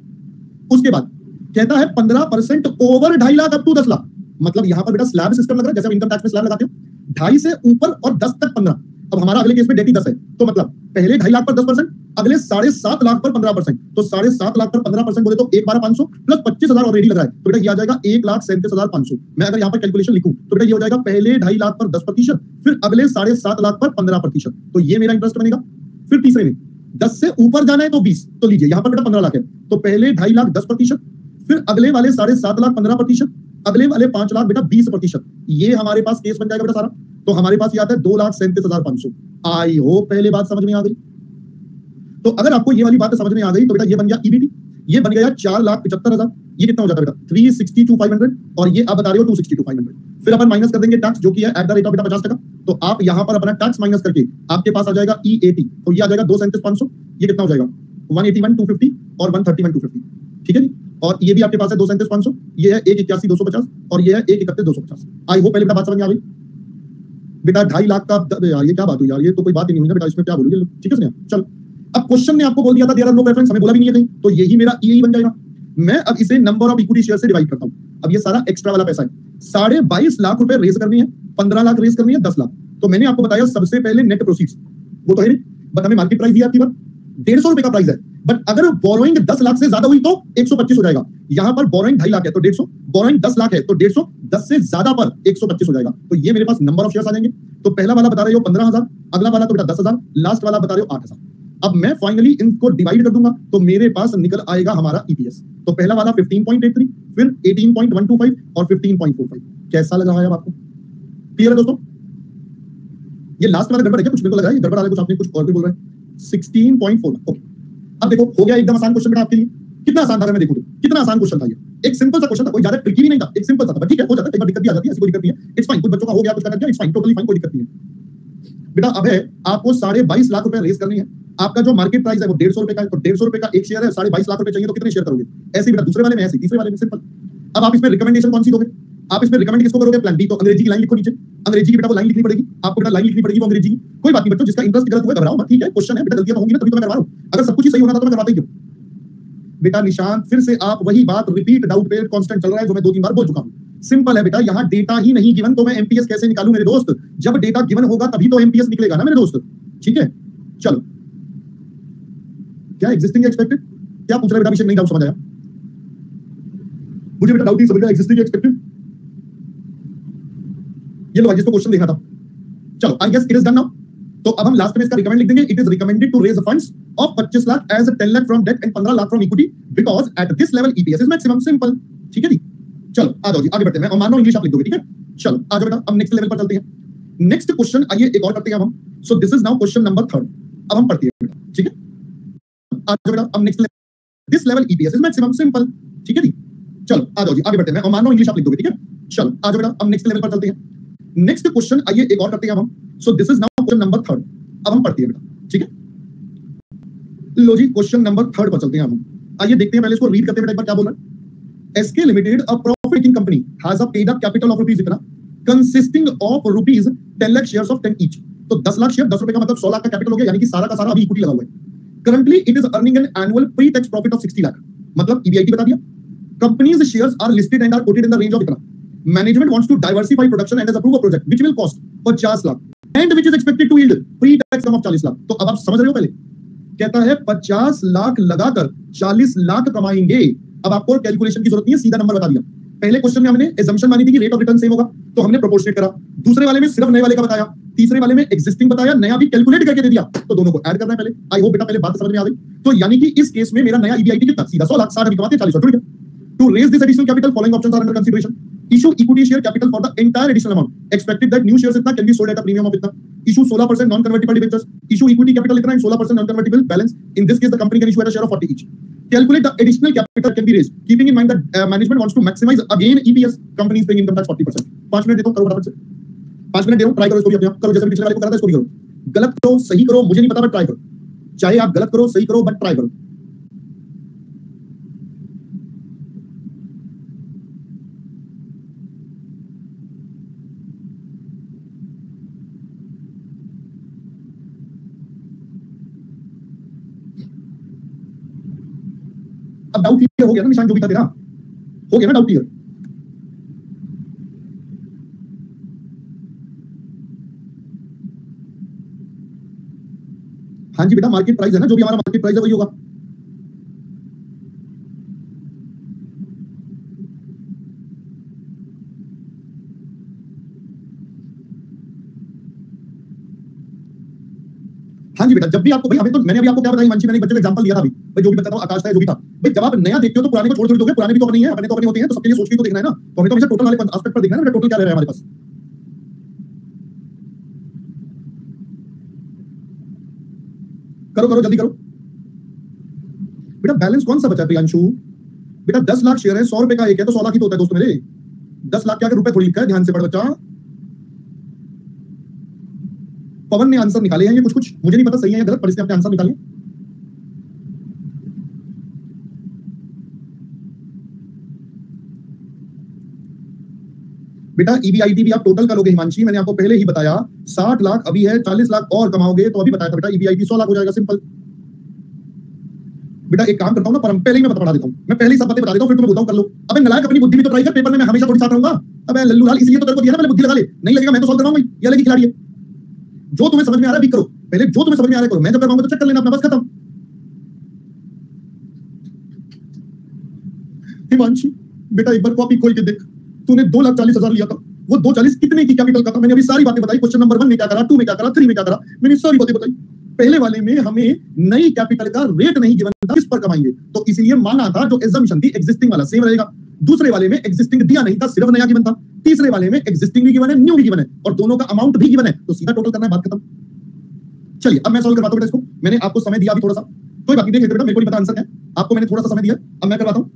उसके बाद कहता है 15% over 2.5 lakh up to 10 lakh. मतलब यहां पर बेटा स्लैब सिस्टम लग रहा है, जैसे हम इनकम टैक्स में स्लैब लगाते हो, 2.5 से ऊपर और 10 तक 15। अब हमारा अगले केस में डेट ही 10 है, तो मतलब पहले 2.5 लाख पर 10%, अगले 7.5 लाख पर 15%। तो 7.5 लाख पर 15% बोले तो 1,12,500 प्लस 25,000 ऑलरेडी लग रहा है, तो बेटा ये आ जाएगा 1,37,500। मैं अगर यहाँ पर कैलकुलेशन लिखूं तो बेटा ये हो जाएगा पहले 2.5 लाख पर 10%, फिर अगले 7.5 लाख पर 15%। तो ये मेरा इंटरेस्ट बनेगा। फिर तीसरे में 10 से ऊपर जाना है तो 20, तो लीजिए यहाँ पर बेटा 15 लाख है, तो पहले 2.5 लाख 10%, फिर अगले वाले 7.5 लाख 15%, अगले वाले 5 लाख बेटा 20%। ये हमारे पास केस बन जाएगा बेटा सारा। तो हमारे पास ये आता है 2,37,500। आई होप पहले बात समझ में आ गई। तो अगर आपको ये वाली बात समझ में आ गई तो बेटा ये बन गया ईबीटी, ये बन गया 4,75,000। ये कितना हो जाता है बेटा? 362,500, और ये आप बता रहे हो 262,500। फिर अपन माइनस कर देंगे टैक्स, जो कि है एट द रेट ऑफ बेटा 50%। तो आप यहां पर अपना टैक्स माइनस करके आपके पास आ जाएगा EAT, तो ये आ जाएगा 2,37,500। ये कितना हो जाएगा? 181,250 और 131,250, ठीक है जी। और ये भी आपके पास है 2,37,500, ये है 181,250 और ये है 131,250। आई होप पहले बेटा बात समझ में आ गई। बेटा 2.5 लाख का यार ये क्या बात हुई यार, ये तो कोई बात ही नहीं हुई ना बेटा, इसमें क्या बोलूंगे, ठीक है सर। चलो अब क्वेश्चन ने आपको बोल दिया था देयर आर नो प्रेफरेंस, हमें बोला भी नहीं है कहीं, तो यही मेरा EAE बन जाएगा। मैं अब इसे नंबर ऑफ इक्विटी शेयर से डिवाइड करता हूं। अब ये सारा एक्स्ट्रा वाला पैसा है, 22.5 लाख रुपए रेज करनी है, 15 लाख रेज करनी है, 10 लाख। तो मैंने आपको बताया सबसे पहले नेट प्रोसीड्स, वो तो है नहीं, बट हमें मार्केट प्राइस दिया आपकी बार 150 रुपए का प्राइस है, बट अगर बोरोइंग 10 लाख से ज्यादा हुई तो 125 हो जाएगा। यहां पर बोरोइंग 2.5 लाख है तो 150, बोरोइंग 10 लाख है तो 150, 10 से ज्यादा पर 125 हो जाएगा। तो ये मेरे पास नंबर ऑफ शेयर्स आ जाएंगे। तो पहला वाला बता रहे हो 15,000, अगला वाला तो बेटा 10,000, लास्ट वाला बता रहे हो 8,000। अब मैं फाइनली इनको डिवाइड कर दूंगा तो मेरे पास निकल आएगा हमारा EPS। तो पहला वाला 15.83, फिर 18.125 और 15.45। कैसा लग रहा है आपको? क्लियर है दोस्तों? ये लास्ट वाला गड़बड़ है क्या? कुछ मेरे को लग रहा है ये गड़बड़ आ रहा है, कुछ आपने कुछ और भी बोल रहे हैं। 16.4, ओके। अब देखो हो गया एकदम आसान क्वेश्चन बेटा आपके लिए। कितना आसान था मैं देखूं तो, कितना आसान क्वेश्चन था ये। एक सिंपल सा क्वेश्चन था, कोई ज्यादा ट्रिकी भी नहीं था, एक सिंपल सा था, ठीक है हो जाता है, एक बार दिक्कत भी आ जाती है, ऐसी कोई दिक्कत नहीं है, इट्स फाइन। कुछ बच्चों का हो गया, कुछ का कर गया, इट्स फाइन, टोटली फाइन, कोई दिक्कत नहीं है बेटा। अब है आपको 22.5 लाख रुपए रेज करनी है। आपका जो मार्केट प्राइस है वो 150 रुपए का है, तो 150 रुपए का एक शेयर है, 22.5 लाख रुपए चाहिए तो कितने शेयर करोगे? ऐसे बेटा दूसरे वाले में, ऐसे तीसरे वाले में, सिंपल। अब आप इसमें रिकमेंडेशन कौन सी दोगे? आप इसमें रिकमेंड किसको करोगे? Plan B. तो अंग्रेजी की लाइन लिखो नीचे, अंग्रेजी की बेटा वो लाइन लिखनी पड़ेगी आपको, बेटा लाइन लिखनी पड़ेगी वो अंग्रेजी की। कोई बात नहीं बच्चों, जिसका इंटरेस्ट गलत हुआ घबराओ मत, ठीक है, क्वेश्चन है बेटा, गलतियां तो होंगी ना, तभी तो मैं करवा रहा हूं। अगर सब कुछ ही सही होना था तो मैं करवाता ही क्यों? बेटा निशांत फिर से आप वही बात रिपीट, डाउट पे कांस्टेंट चल रहा है जो मैं 2-3 बार बोल चुका हूं। सिंपल है बेटा, यहां डेटा ही नहीं गिवन तो मैं एमपीएस कैसे निकालूं मेरे दोस्त? जब डेटा गिवन होगा तभी तो एमपीएस निकलेगा ना मेरे दोस्त, ठीक है। चलो, क्या एग्जिस्टिंग एक्सपेक्टेड क्या पूछ रहे बेटा? अभिषेक नहीं डाउट समझ आया मुझे बेटा, डाउट ही समझ गया। एग्जिस्टिंग एक्सपेक्टेड ये लो भाई, जिसको क्वेश्चन देखना था। चलो, I guess it is done now. तो अब हम लास्ट में इसका रिकमेंड लिख देंगे। It is recommended to raise funds of 25 lakh as 10 lakh from debt and 15 lakh from equity because at this level EPS is maximum. Simple, ठीक है जी। चलो आ जाओ जी, आगे बढ़ते हैं। और मानो इंग्लिश आप लिख दोगे, ठीक है। चलो आ जाओ बेटा, अब नेक्स्ट लेवल पर चलते हैं। नेक्स्ट क्वेश्चन आइए एक और करते हैं हम। सो this is now question number 3। अब हम पढ़ते हैं, ठीक है। आ जाओ बेटा, अब next level, this level EPS is maximum. Simple, ठीक है जी। चलो आ जाओ जी, आगे बढ़ते हैं। और मानो इंग्लिश आप लिख दोगे, ठीक है। चलो आ जाओ बेटा, अब नेक्स्ट लेवल पर चलते हैं। नेक्स्ट क्वेश्चन आइए एक और करते हैं हम। सो this is now question number 3। अब हम पढ़ते हैं बेटा, ठीक है। लो जी, क्वेश्चन नंबर 3 पर चलते हैं हम। आइए देखते हैं, पहले इसको रीड करते हैं बेटा एक बार क्या बोल रहा है। SK limited a profit making company has a paid up capital of rupees इतना consisting of rupees 10 lakh shares of 10 each. तो 10 लाख शेयर, 10 रुपए का मतलब 100 लाख का कैपिटल हो गया, यानी कि सारा का सारा अभी इक्विटी लगा हुआ है। Currently it is earning an annual pre tax profit of 60 lakh, मतलब ईबीआईटी बता दिया। Company's shares are listed and are quoted in the range of इतना। Management wants to diversify production and has approved a project which will cost 50 lakh and which is expected to yield pre tax sum of 40 lakh. तो अब आप समझ रहे हो, पहले कहता है 50 लाख लगाकर 40 लाख कमाएंगे। अब आपको कैलकुलेशन की जरूरत नहीं है, सीधा नंबर बता दिया। पहले क्वेश्चन में हमने एजम्पशन मानी थी कि रेट ऑफ रिटर्न सेम होगा, तो हमने प्रोपोर्शनेट करा। दूसरे वाले में सिर्फ नए वाले का बताया, तीसरे वाले में एग्जिस्टिंग बताया, नया भी कैलकुलेट करके दे दिया, तो दोनों को ऐड करना है पहले। आई होप बेटा पहले बात समझ में आ गई। तो यानी कि इस केस में मेरा नया ईबीआईटी कितना? सीधा 100 लाख, 60 अभी कमाते हैं, 40 जुड़ गया। To raise this additional capital following options are under consideration. Issue equity share capital for the entire additional amount expected that new shares इतना can be sold at a premium of इतना। Issue 16% non convertible debentures. Issue equity capital इतना and 16% non convertible balance. In this case the company can issue at a share of 40 each. Calculate the additional capital can be raised, keeping in mind that management wants to maximize again EPS. Company is paying income tax 40%. 5 minute देता हूँ, करो फटाफट से। 5 minute दे रहा हूँ, try करो इसको भी अपने आप करो, जैसे पिछले वाले को करा था इसको भी करो। गलत करो सही करो मुझे नहीं पता, बट ट्राई करो। चाहे आप गलत करो सही करो, बट ट्राई करो। अब डाउट क्लियर हो गया ना निशान, जो भी था तेरा हो गया ना डाउट क्लियर? हाँ जी बेटा, मार्केट प्राइस है ना, जो भी हमारा मार्केट प्राइस है वही होगा। हाँ जी बेटा, जब भी आपको भाई, हमें तो मैंने अभी आपको क्या बताया हिमांशी, मैंने एक बच्चे का एग्जांपल दिया था अभी भाई, जो भी बताता हूं आकाश था जो भी था भाई। जब आप नया देखते हो तो पुराने को छोड़ दोगे, पुराने भी तो अपने ही है, अपने तो अपने होते हैं, तो सबके लिए सोच के तो देखना है ना। तो हमें तो हमेशा टोटल वाले एस्पेक्ट पर देखना है ना, टोटल क्या रह रहा है हमारे पास। करो करो जल्दी करो बेटा। बैलेंस कौन सा बचा प्रियांशु? बेटा 10 लाख शेयर है, 100 रुपए का एक है, तो 100 लाख ही तो होता है दोस्तों मेरे। 10 लाख क्या रुपए थोड़ी लिखा है, ध्यान से पढ़ बच्चा। पवन ने आंसर निकाले हैं ये कुछ कुछ, मुझे नहीं पता सही है या गलत, पर इसने अपने आंसर निकाले। बेटा ईबीआईटी भी आप टोटल करोगे हिमांशी, मैंने आपको पहले ही बताया 60 लाख अभी है, 40 लाख और कमाओगे तो अभी बताया था बेटा ईबीआईटी 100 लाख हो जाएगा। सिंपल बेटा, एक काम करता हूं ना, पर पहले ही मैं बता देता हूं, मैं पहले ही सब बातें बता देता हूं, फिर तुम्हें बोलता हूं कर लो। अबे नलायक, अपनी बुद्धि भी तो ट्राई कर, पेपर में मैं हमेशा थोड़ी साथ रहूंगा। अबे लल्लू लाल, इसलिए तो तेरे को दिया ना, पहले बुद्धि लगा ले, नहीं लगेगा मैं तो सॉल्व करवाऊंगा। ये लगी खिलाड़ी है, जो तुम्हें समझ में आ रहा है भी करो, पहले जो तुम्हें समझ में आ रहा है करो, मैं जब करवाऊंगा तो चेक कर लेना अपना, बस खत्म। हिमांशी बेटा एक बार कॉपी खोल के देख, तूने 2,40,000 लिया था, वो 2,40 कितने की कैपिटल का था? मैंने अभी सारी बातें बताई। क्वेश्चन नंबर 1 में क्या करा, 2 में क्या करा, 3 में क्या करा, मैंने सारी बातें बताई। पहले वाले में हमें नई कैपिटल का रेट नहीं गिवन था, किस पर कमाएंगे, तो इसीलिए माना था जो एजम्पशन थी एग्जिस्टिंग वाला सेम रहेगा। दूसरे वाले में एग्जिस्टिंग दिया नहीं था, सिर्फ नया गिवन था। तीसरे वाले में एग्जिस्टिंग भी गिवन है, न्यू भी गिवन है, और दोनों का अमाउंट भी गिवन है, तो सीधा टोटल करना है, बात खत्म। चलिए अब मैं सॉल्व करवाता हूं बेटा इसको। मैंने आपको समय दिया अभी थोड़ा सा, कोई बात नहीं, देख लेते बेटा, मेरे को नहीं पता आंसर है, आपको मैंने थोड़ा सा समय दिया, अब मैं करवाता हूं।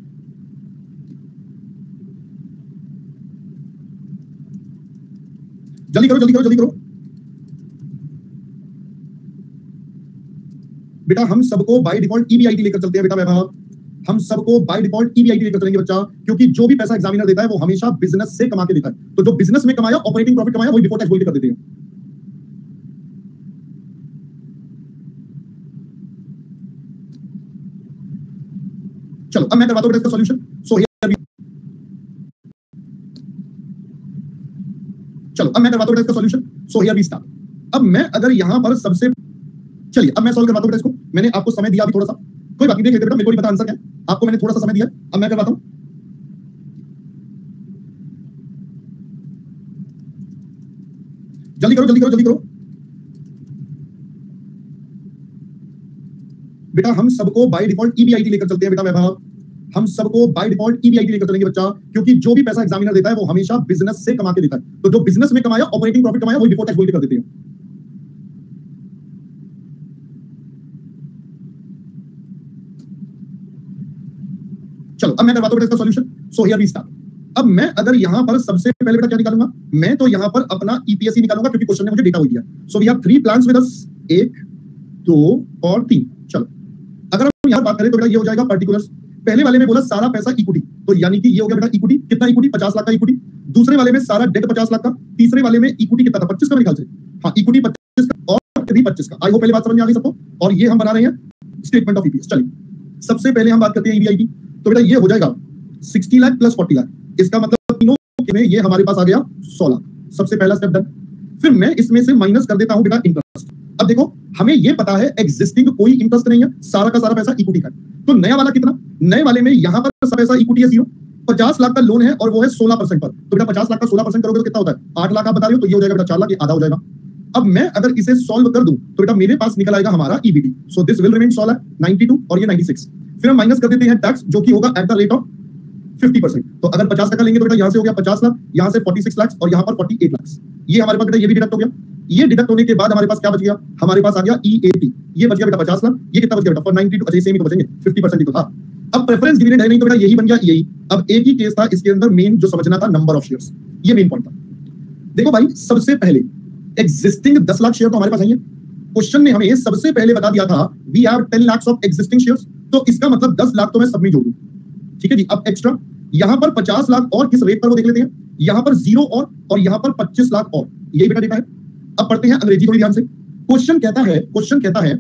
जल्दी करो जल्दी करो जल्दी करो बेटा। हम सबको बाय डिफॉल्ट ईबीआईटी लेकर चलते हैं बेटा वैभव, हम सबको बाय डिफॉल्ट ईबीआईटी लेकर चलेंगे बच्चा, क्योंकि जो भी पैसा एग्जामिनर देता है वो हमेशा बिजनेस से कमा के देता है। तो जो बिजनेस में कमाया, ऑपरेटिंग प्रॉफिट कमाया, वही बिफोर टैक्स बोल के कर देते हैं। चलो अब मैं करवाता हूं इसका सॉल्यूशन। सो चलो अब मैं करवाता हूं इसका solution. So here we start. अब मैं अगर यहां पर सबसे, चलिए अब मैं सॉल्व करवाता हूं इसको। मैंने आपको समय दिया अभी थोड़ा सा, कोई बात नहीं, देख लेते बेटा, मेरे को नहीं पता आंसर क्या है, आपको मैंने थोड़ा सा समय दिया, अब मैं करवाता हूं। जल्दी करो जल्दी करो जल्दी करो बेटा। हम सबको बाय डिफॉल्ट ईबीआईटी लेकर चलते हैं बेटा वैभव, हम सबको बाय डिफॉल्ट ईबीआईटी लेकर चलेंगे बच्चा, क्योंकि जो भी पैसा एग्जामिनर देता है वो हमेशा बिजनेस से कमा के देता है। तो जो बिजनेस में कमाया, ऑपरेटिंग प्रॉफिट कमाया, वही बिफोर टैक्स बोल के कर देते हैं। चलो अब मैं करवाता हूं इसका solution. So here we start. अब मैं अगर यहां पर सबसे पहले बेटा क्या निकालूंगा, मैं तो यहां पर अपना ईपीएस ही निकालूंगा, क्योंकि क्वेश्चन ने मुझे डेटा हो दिया। So we have 3 plans with us, 1 2 और 3। चलो अगर हम यहां बात करें तो बेटा ये हो जाएगा पर्टिकुलर्स। पहले वाले में बोला सारा पैसा इक्विटी, तो यानी कि ये हो गया बेटा इक्विटी। कितना इक्विटी? 50 लाख का इक्विटी। दूसरे वाले में सारा डेट 50 लाख का। तीसरे वाले में इक्विटी कितना था? 25 का मेरे ख्याल से। हाँ, इक्विटी 25 का और भी 25 का। आई होप पहले बात समझ में आ गई सबको। और ये हम बना रहे हैं स्टेटमेंट ऑफ ईपीएस। चलिए सबसे पहले हम बात करते हैं ईबीआईटी। तो बेटा ये हो जाएगा 60 लाख प्लस 40 लाख। इसका मतलब तीनों में ये हमारे पास आ गया 100 लाख। सबसे पहला स्टेप डन। फिर मैं इसमें से माइनस कर देता हूं बेटा इंटरेस्ट। अब देखो हमें ये पता है एग्जिस्टिंग कोई इंटरेस्ट नहीं है, सारा का सारा पैसा इक्विटी का। तो नया वाला कितना? नए वाले में यहां पर पैसा इक्विटी है 0। 50 लाख का लोन है और वो है 16% पर। तो बेटा 50 लाख का 16% करोगे तो कितना होता है? 8 लाख आप बता रहे हो, तो ये हो जाएगा बेटा 4 लाख, ये आधा हो जाएगा। अब मैं अगर इसे सॉल्व कर दूं तो बेटा मेरे पास निकल आएगा हमारा EBT. So this will remain 100 lakh, 92 और ये 96। फिर हम माइनस कर देते हैं टैक्स, जो कि होगा एट द रेट ऑफ 50%। तो अगर 50% लेंगे तो बेटा यहां से हो गया 50 लाख, यहां से 46 लाख और यहां पर 48 लाख। ये हमारे पास बेटा ये भी डिडक्ट हो गया। ये डिडक्ट होने के बाद हमारे पास क्या बच गया? हमारे पास आ गया ईएपी। ये बच गया बेटा 50 लाख। ये कितना बच गया बेटा? 92। अच्छा सेम ही तो बचेंगे, 50% ही तो था। अब प्रेफरेंस डिविडेंड है नहीं तो बेटा यही बन गया यही। अब एक ही केस था, इसके अंदर मेन जो समझना था नंबर ऑफ शेयर्स, ये मेन पॉइंट था। देखो भाई सबसे पहले एग्जिस्टिंग 10 लाख शेयर तो हमारे पास है। क्वेश्चन ने हमें सबसे पहले बता दिया था we have 10 lakh of existing shares, तो इसका मतलब 10 लाख तो मैं सब में जोड़ दूं। ठीक है जी। अब एक्स्ट्रा यहां पर 50 लाख और किस रेट पर वो देख लेते हैं। यहां पर 0 और यहां पर 25 लाख और, यही बेटा डेटा है। अब पढ़ते हैं अंग्रेजी थोड़ी ध्यान से। क्वेश्चन कहता है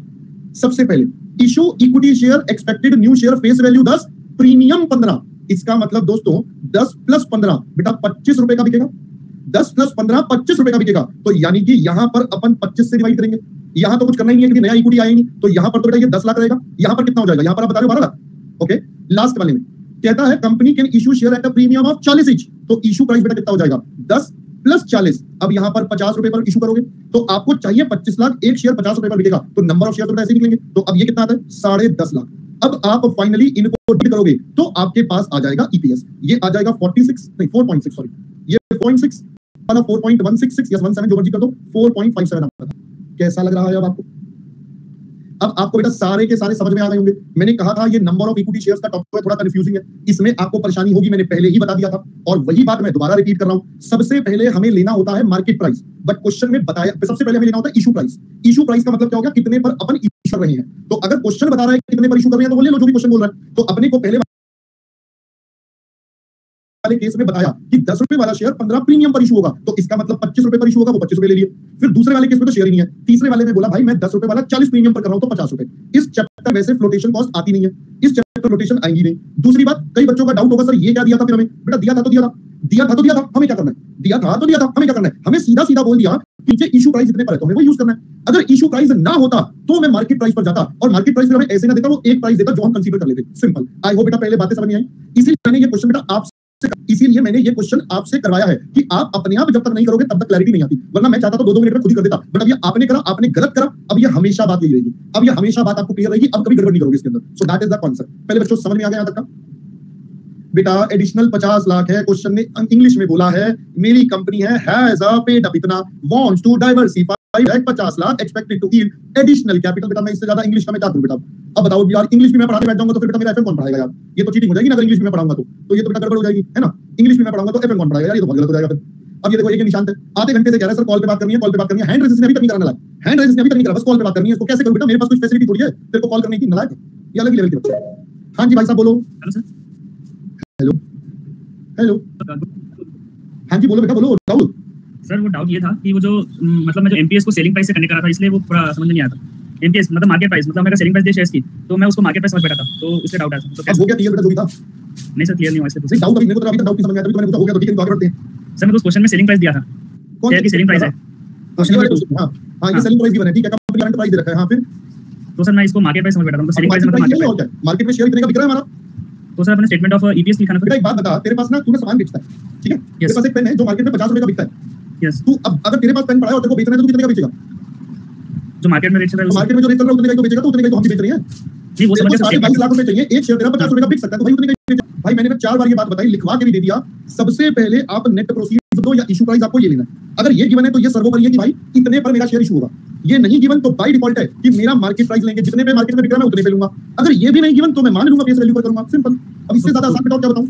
सबसे पहले issue equity share expected new share face value 10 premium 15। इसका मतलब दोस्तों 10 प्लस 15 बेटा 25 रुपए का बिकेगा। 10 प्लस 15 25 रुपए का बिकेगा। तो यानी कि यहां पर अपन 25 से डिवाइड करेंगे। यहां तो कुछ करना ही नहीं है क्योंकि नया इक्विटी आया ही नहीं। तो यहां पर तो बेटा ये 10 लाख रहेगा। यहां पर कितना हो जाएगा? यहां पर आप बता रहे हो 12 लाख। ओके, लास्ट वाले में कहता है company can issue share eight a premium of 40 each. तो इशू प्राइस बेटा कितना हो जाएगा? 10 प्लस 40। अब यहां पर 50 रुपए पर इशू करोगे तो आपको चाहिए 25 लाख, एक शेयर 50 रुपए पर बिकेगा। तो नंबर ऑफ शेयर तो ऐसे निकलेंगे। तो अब ये कितना आता है? 10.5 लाख। अब आप फाइनली इनको डिवाइड करोगे तो आपके पास आ जाएगा ईपीएस। ये आ जाएगा 4.6 सॉरी, ये 4.6 वाला 4.166 या 17 जो मर्जी कर दो, 4.57 आता था। कैसा लग रहा है अब आपको? अब आपको बेटा सारे के सारे समझ में आ गए होंगे। मैंने कहा था ये नंबर ऑफ इक्विटी शेयर्स का टॉपिक थोड़ा कंफ्यूजिंग है, इसमें आपको परेशानी होगी, मैंने पहले ही बता दिया था। और वही बात मैं दोबारा रिपीट कर रहा हूं। सबसे पहले हमें लेना होता है मार्केट प्राइस, बट क्वेश्चन में बताया सबसे पहले हमें लेना होता है इशू प्राइस। इशू प्राइस का मतलब क्या हो गया? कितने पर अपन इशू कर रहे हैं। तो अगर क्वेश्चन बता रहा है कितने पर इशू कर रहे हैं तो वो ले लो जो भी क्वेश्चन बोल रहा है। तो अपने को पहले वाले केस में बताया कि 10 रुपए वाला शेयर 15 प्रीमियम पर इशू होगा, तो इसका मतलब 25 रुपए पर इशू होगा, वो 25 रुपए ले लिए। फिर दूसरे वाले केस में तो शेयर ही नहीं है। तीसरे वाले में बोला भाई मैं 10 रुपए वाला 40 प्रीमियम पर कर रहा हूं तो 50 रुपए। इस चैप्टर वैसे फ्लोटेशन कॉस्ट आती नहीं है, इस चैप्टर फ्लोटेशन आएगी नहीं। दूसरी बात, कई बच्चों का डाउट होगा सर ये क्या दिया था? फिर हमें बेटा दिया था तो दिया था, हमें क्या करना है? दिया था तो दिया था, हमें क्या करना है? हमें सीधा सीधा बोल दिया नीचे इशू प्राइस इतने पर है तो हमें वो यूज करना है। अगर इशू प्राइस ना होता तो मैं मार्केट प्राइस पर जाता, और मार्केट प्राइस हमें ऐसे ना देता, वो एक प्राइस देता जो हम कंसीडर कर लेते। सिंपल। आई होप बेटा पहले बातें समझ में आई। इसीलिए मैंने ये क्वेश्चन आपसे करवाया है कि आप अपने आप जब तक नहीं करोगे तब तक क्लैरिटी नहीं आती। वरना मैं चाहता तो 2-2 मिनट में खुद ही कर देता, बट अब ये आपने करा, आपने गलत करा। अब ये हमेशा बात यही रहेगी, अब ये हमेशा बात आपको क्लियर रहेगी, अब कभी गड़बड़ नहीं करोगे इसके अंदर। So that is the concept. पहले बच्चों समझ में आ गया यहां तक का? बेटा एडिशनल 50 लाख है। क्वेश्चन ने इंग्लिश में बोला है मेरी कंपनी है हैज अ पेड अप इतना, wants to diversify 50 lakh expected to yield additional capital. बेटा मैं इससे ज्यादा इंग्लिश का मैं क्या करूं बेटा? अब बताओ यार, इंग्लिश में मैं पढ़ाने बैठ जाऊंगा तो फिर बेटा मेरा एफएम कौन पढ़ाएगा यार? ये तो चीटिंग हो जाएगी ना। अगर इंग्लिश में मैं पढ़ाऊंगा तो ये तो बेटा गड़बड़ हो जाएगी, है ना? इंग्लिश में मैं पढ़ाऊंगा तो एफएम कौन पढ़ाएगा यार? ये तो बहुत गलत हो जाएगा फिर। अब ये देखो ये निशान थे, आधे घंटे से कह रहा है सर कॉल पे बात करनी है, कॉल पे बात करनी है। हैंड रेजिस्टेंस ने अभी तक नहीं कराना लाया, हैंड रेजिस्टेंस ने अभी तक नहीं करा, बस कॉल पे बात करनी है। इसको कैसे करूं बेटा? मेरे पास कुछ फैसिलिटी थोड़ी है तेरे को कॉल करने की, नालायक। ये अलग ही लेवल की बच्चे। हाँ जी भाई साहब बोलो। Hello sir. हेलो हेलो, हाँ जी बोलो बेटा बोलो। राहुल सर वो डाउट ये था कि वो जो मतलब मैं जो एमपीएस को सेलिंग प्राइस से कनेक्ट करा था, इसलिए वो थोड़ा समझ में नहीं आता। एमपीएस मतलब मार्केट प्राइस, मतलब मेरा सेलिंग प्राइस दी शेयर्स की, तो मैं उसको मार्केट प्राइस समझ बैठा था, तो इसलिए डाउट आया सर। तो अब हो गया क्लियर बेटा जो भी था? नहीं सर, क्लियर नहीं हुआ इसलिए नहीं डाउट अभी मेरे को तो अभी तक डाउट नहीं समझ में आया, तभी तो मैंने पूछा हो गया तो ठीक है, तो आगे बढ़ते हैं। सर मैं तो उस क्वेश्चन में सेलिंग प्राइस दिया था, कौन शेयर की सेलिंग प्राइस है क्वेश्चन नंबर 2। हाँ हाँ ये सेलिंग प्राइस गिवन है, ठीक है, कंपनी करंट प्राइस दे रखा है। हाँ फिर तो सर मैं इसको मार्केट प्राइस समझ बैठा था, मतलब सेलिंग प्राइस मार्केट मतलब प्राइस मार्केट और प्राइस। क्या, मार्केट में शेयर इतने का बिक रहा है हमारा। तो सर अपने स्टेटमेंट ऑफ ईपीएस लिखा ना बेटा फिर। एक बात बता, तेरे पास ना तूने सामान बेचता है, ठीक है, तेरे पास एक पेन है जो मार्केट में 50 रुपए का बिकता है। यस, तू अब अगर तेरे पास पेन पड़ा है और तेरे को बेचना है तो तू कितने का बेचेगा? जो मार्केट में रेट चल रहा है तो मार्केट में जो रेट चल रहा है उतने का ही तो बेचेगा, तो उतने का ही तो हम भी बेच रहे हैं। नहीं, वो तेरे समझ को गया सर। 22 लाख रुपए चाहिए, एक शेयर तेरा 50 रुपए का बिक सकता है, तो भाई उतने का ही बेचेगा। भाई मैंने 4 बार ये बात बताई, लिखवा के भी दे दिया। सबसे पहले आप नेट प्रोसीड्स दो या इशू प्राइस, आपको ये लेना है। अगर ये गिवन है तो ये सर्वोपरि है कि भाई इतने पर मेरा शेयर इशू होगा। ये नहीं गिवन तो बाय डिफॉल्ट है कि मेरा मार्केट प्राइस लेंगे, जितने पे मार्केट में बिक रहा है मैं उतने पे लूंगा। अगर ये भी नहीं गिवन तो मैं मान लूंगा फेस वैल्यू पर करूंगा, सिंपल। अब इससे ज्यादा आसान बताओ क्या बताऊं?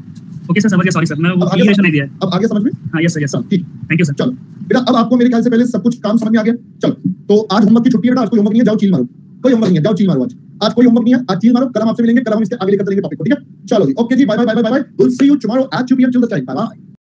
ओके सर, समझ गया, सॉरी सर, मैं वो अब आगे इक्वेशन नहीं दिया है। अब आगे समझ में? हाँ यस सर, यस सर, ठीक, थैंक यू सर। चलो बेटा अब आपको मेरे ख्याल से पहले सब कुछ काम समझ में आ गया। चलो तो आज होमवर्क की छुट्टी है बेटा, आज कोई होमवर्क नहीं है, जाओ चील मारो। कोई होमवर्क नहीं है, जाओ चील मारो। आज कोई होमवर्क नहीं है, आज चील मारो। कल हम आपसे मिलेंगे, कल हम इसके आगे लेकर चलेंगे टॉपिक को, ठीक है? चलो जी, ओके जी, bye bye bye bye bye. Will see you tomorrow at 2 PM till the time, bye bye.